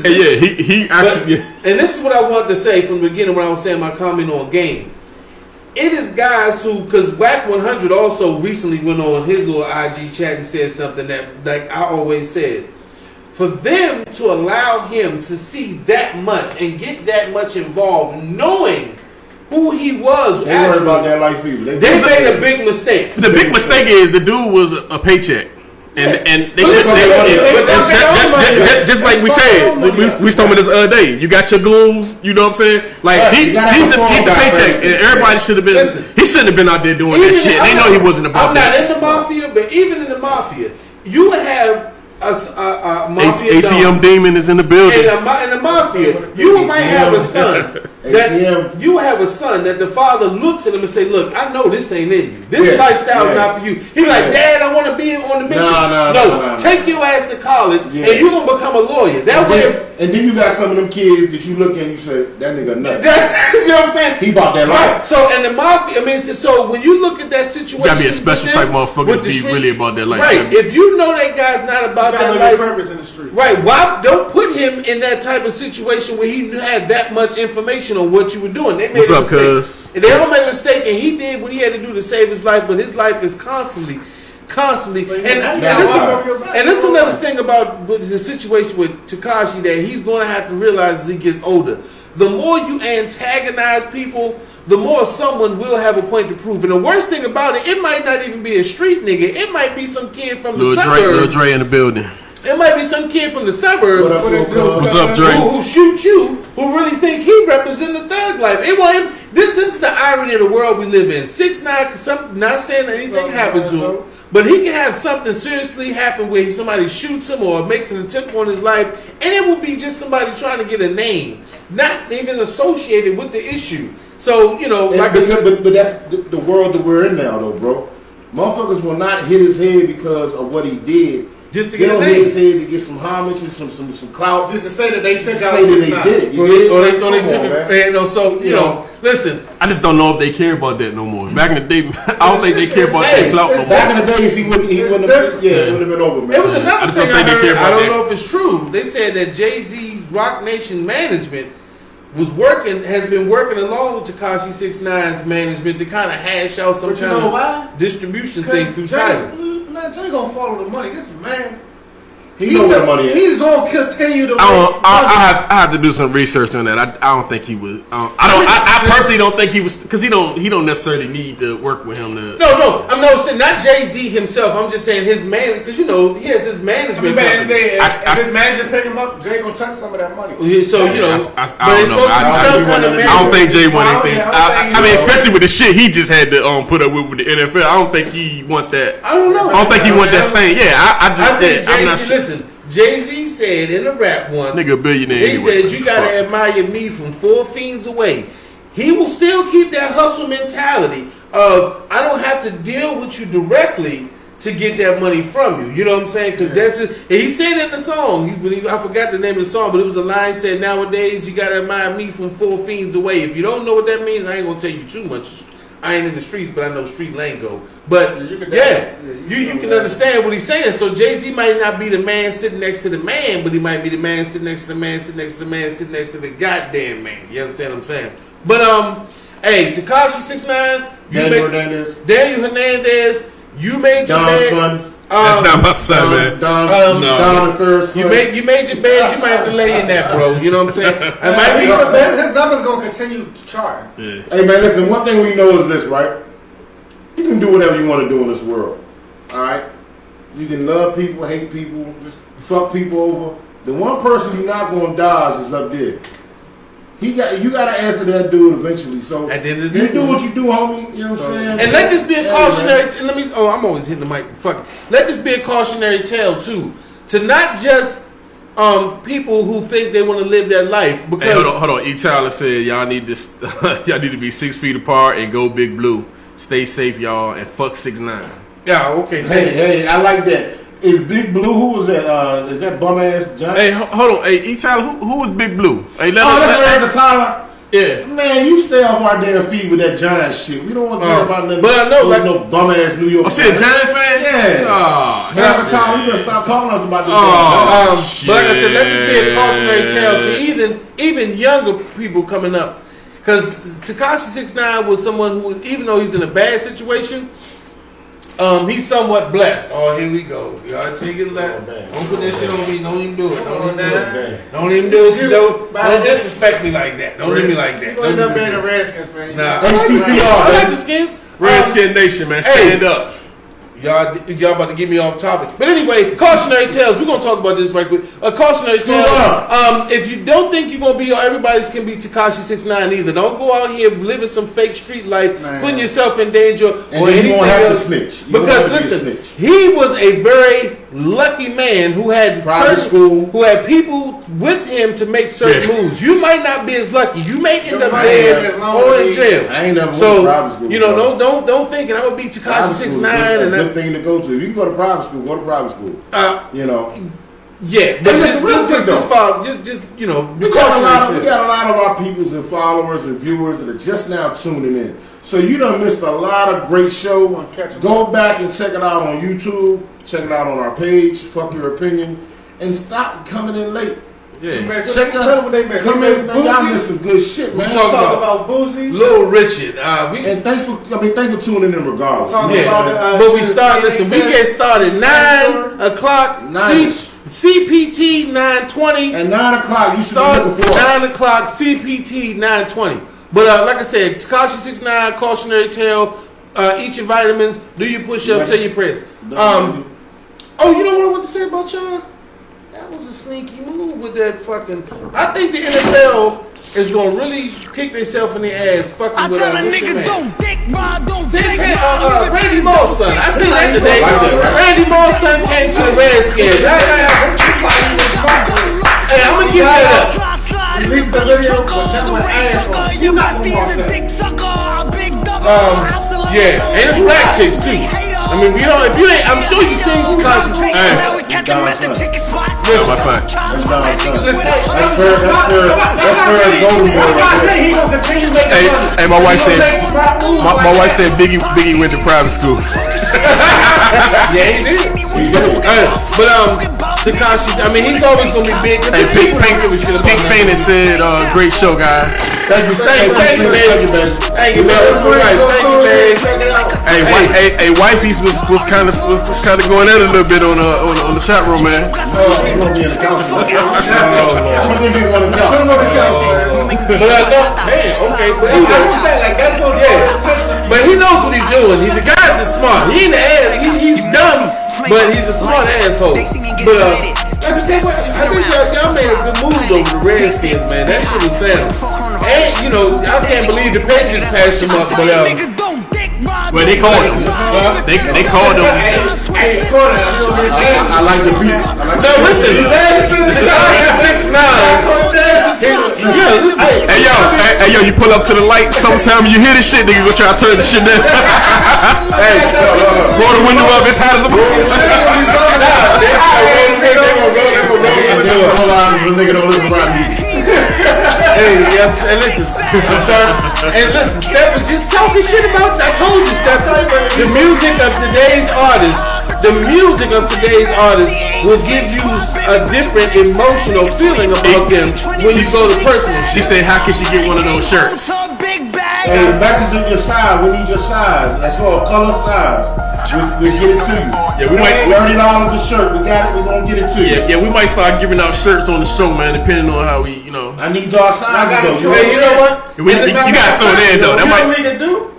saying. He actually. And this is what I wanted to say from the beginning when I was saying my comment on game. It is guys who, because Whack 100 also recently went on his little IG chat and said something that, like I always said, for them to allow him to see that much and get that much involved, knowing who he was, they worried about that life fever. They made a big mistake. The big mistake is the dude was a paycheck. And they just like we said, we told me this other day. You got your goons, you know what I'm saying? Like he's the paycheck, and everybody should have been. He shouldn't have been out there doing that shit. They know he wasn't about that. I'm not in the mafia, but even in the mafia, you would have a mafia ATM demon is in the building. In the mafia, you might have a son that you have a son that the father looks at him and say, look, I know this ain't in you. This lifestyle is not for you. He be like, Dad, I want to be on the mission. No, take your ass to college and you're going to become a lawyer. That way. And then you got some of them kids that you look at and you say, that nigga nuts. You know what I'm saying? He bought that life. Right. So, and the mafia, I mean, so when you look at that situation. You gotta be a special type motherfucker to be really about that life. Right. If you know that guy's not about that life. Purpose in the street. Right. Why don't put him in that type of situation where he had that much information on what you were doing? They made What's up, cuz? They don't make a mistake, and he did what he had to do to save his life, but his life is constantly. And this is another thing about the situation with Tekashi that he's going to have to realize as he gets older. The more you antagonize people, the more someone will have a point to prove. And the worst thing about it might not even be a street nigga. It might be some kid from the suburbs. Lil Dre in the building. It might be some kid from the suburbs What's up, Dre? who shoot you, who really think he represents the thug life. This is the irony of the world we live in. 6ix9ine, not saying anything happened to him, but he can have something seriously happen where somebody shoots him or makes an attempt on his life, and it will be just somebody trying to get a name, not even associated with the issue. So, but that's the world that we're in now, though, bro. Motherfuckers will not hit his head because of what he did. Just to get a name. Hit his head to get some homage and some clout. Just to say that they took out. Say that they did it. Or they took it. So, listen. I just don't know if they care about that no more. Back in the day, I don't think they care about that clout no more. Back in the days, he wouldn't have been over, man. There was another thing I heard. I don't that. know if it's true. They said that Jay-Z's Rock Nation management has been working along with Tekashi 6ix9ine's management to kind of hash out some kind of distribution thing through Tidal. Jay gonna follow the money. This man, he knows where the money is. He's gonna continue to. I have to do some research on that. I don't think he was. I personally don't think he was, because he don't necessarily need to work with him. No, I'm not saying not Jay-Z himself. I'm just saying his man, because he has his management. If his manager pick him up, Jay gonna touch some of that money. So I don't know. I don't think Jay want anything. I mean, especially with the shit he just had to put up with the NFL. I don't think he want that. I don't know. I don't think he want that stain. Yeah, I think Jay-Z. Listen, Jay-Z said in a rap once, nigga, billionaire. He said, you gotta admire me from 4 fiends away. He will still keep that hustle mentality of, I don't have to deal with you directly to get that money from you. You know what I'm saying? Because that's it. And he said it in the song. I forgot the name of the song, but it was a line said, nowadays you gotta admire me from 4 fiends away. If you don't know what that means, I ain't gonna tell you too much. I ain't in the streets, but I know street lingo. But you can understand what he's saying. So Jay-Z might not be the man sitting next to the man, but he might be the man sitting next to the man, sitting next to the man, sitting next to the goddamn man. You understand what I'm saying? But hey, Tekashi 6ix9ine, Daniel Hernandez, you made your bed. That's not my son, man. Don first. You made your bed. You might have to lay in that, bro. You know what I'm saying? His numbers gonna continue to chart. Yeah. Hey man, listen. One thing we know is this, right? You can do whatever you want to do in this world. All right. You can love people, hate people, just fuck people over. The one person you're not gonna dodge is up there. You got to answer that dude eventually. So at the end of the day, you do what you do, homie. You know what I'm saying? And let this be a cautionary. I'm always hitting the mic. Fuck it. Let this be a cautionary tale too, to not just people who think they want to live their life. Because hold on. E. Tyler said y'all need this. Y'all need to be 6 feet apart and go Big Blue. Stay safe, y'all, and fuck 6ix9ine. Yeah. Okay. Hey, I like that. Is Big Blue? Who was that? Is that bum ass Giants? Hey, hold on. Hey, E. Tyler, who was Big Blue? Hey, that's Erica Tyler. Yeah. Man, you stay off our damn feet with that Giants shit. We don't want to hear about nothing. But I know, no bum ass New York. Oh, see a Giants fan? Yeah. Erica Tyler, you better stop talking to us about this. But like I said, let this be a cautionary tale to even younger people coming up. Because Tekashi 6ix9ine was someone who, even though he's in a bad situation, he's somewhat blessed. Oh, here we go. Y'all take it left. Don't put that shit on me. Don't even do it. Don't even do it. Don't disrespect me like that. Don't do me like that. Don't end up being a Redskins fan. Nah. HTCR, I like the Skins. Redskin Nation, man. Stand up. Y'all about to get me off topic. But anyway, cautionary tales. We're going to talk about this right quick. A cautionary tale. If you don't think you're going to be, everybody's can be Tekashi 6ix9ine either. Don't go out here living some fake street life, putting yourself in danger or anything else. To snitch. Because listen, he was a very lucky man who had Private school. who had people with him to make certain moves. You might not be as lucky. You may end up dead or in jail. I ain't never went So to private school. you know, don't think I'm gonna be Tekashi 6ix9ine and a good thing to go to. If you can go to private school, go to private school. You know. Yeah, but just you know, we got a lot of our peoples and followers and viewers that are just now tuning in. So you done missed a lot of great show. Go back and check it out on YouTube. Check it out on our page. Fuck your opinion, and stop coming in late. Yeah, check out what they make. Come in, man. Y'all missing good shit, man. We talk about Boosie, Lil Richard. And thanks for tuning in regardless. But we start. Listen, we get started 9 o'clock. CPT 9:20 and 9 o'clock. You start 9 o'clock. CPT 9:20. But like I said, Tekashi 6ix9ine, cautionary tale. Eat your vitamins. Do your push-ups. Say your prayers. Oh, you know what I want to say about y'all? That was a sneaky move with that fucking. I think the NFL is gonna really kick themselves in the ass fucking with a nigga don't dick ride, don't dick ride. Randy Moss son. I seen that today. Randy Moss son came to the Redskins. Hey, I'm gonna give that up. Release the video, but that's my ass. You got a dick sucker, big double. Yeah, and it's black chicks too. I mean, you know, if you ain't, I'm sure you seen Tekashi. That's my son. Hey, my wife said Biggie went to private school. Yeah, he did. But Tekashi, I mean, he's always gonna be big. Hey, Pink Phoenix said, "Great show, guys." Thank you, man. Thank you, man. Thank you, man. Hey, wifeys was kind of going at it a little bit on the chat room, man. But he knows what he's doing. He's the guy that's smart. He ain't the ass. He's dumb, but he's a smart asshole. But I think y'all made a good move over the Redskins, man. That shit was sad. And you know, I can't believe the Patriots passed him up, but well, they called him. They called him. I like the beat. No, listen. Tekashi 6ix9ine. Hey yo, you pull up to the light. Sometime you hear this shit, nigga, go try to turn the shit down. Hey, roll the window up as high as a Hey, yeah, and listen, I'm sorry. And listen, Steph was just talking shit about. I told you, Steph, the music of today's artists will give you a different emotional feeling about them when you go to personal. She said, "How can she get one of those shirts?" Hey, message in your size. We need your size. That's called color size. We'll get it to you. Yeah, we might $30 a shirt. We got it. We're gonna get it to you. Yeah, we might start giving out shirts on the show, man. Depending on how we, you know. I need y'all size. Hey, you know what? You got to tune in though. That might. What you can do?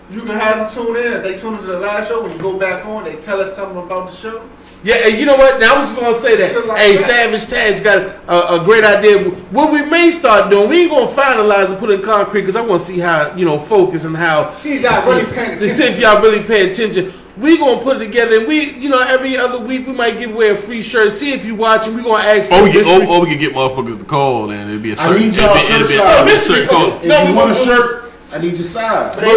You can have them tune in. They tune into the live show. When you go back on, they tell us something about the show. Yeah, you know what? Now I was just gonna say that. Like hey, that. Savage Tag's got a great idea. What we may start doing, we ain't gonna finalize and put it in concrete because I want to see how focus and how. See if y'all really paying attention. See if y'all really pay attention. We gonna put it together, and we, every other week we might give away a free shirt. See if you watching. We gonna ask. Or we can get motherfuckers to call, and it'll be a certain. It'll be a certain call. If you want a shirt, I need your size. But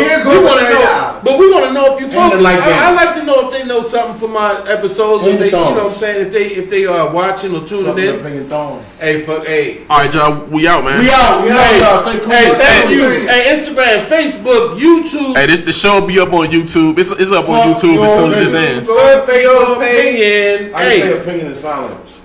we want to know if you focus. Like I like to know if they know something from my episodes. If they, you know what I'm saying, if they are watching or tuning in. Hey, fuck, hey. All right, y'all, we out, man. We out. Stay cool. Hey, thank you. Hey, Instagram, Facebook, YouTube. Hey, the show will be up on YouTube. It's up on YouTube as soon as this ends. Go for your opinion. I say opinion in silence.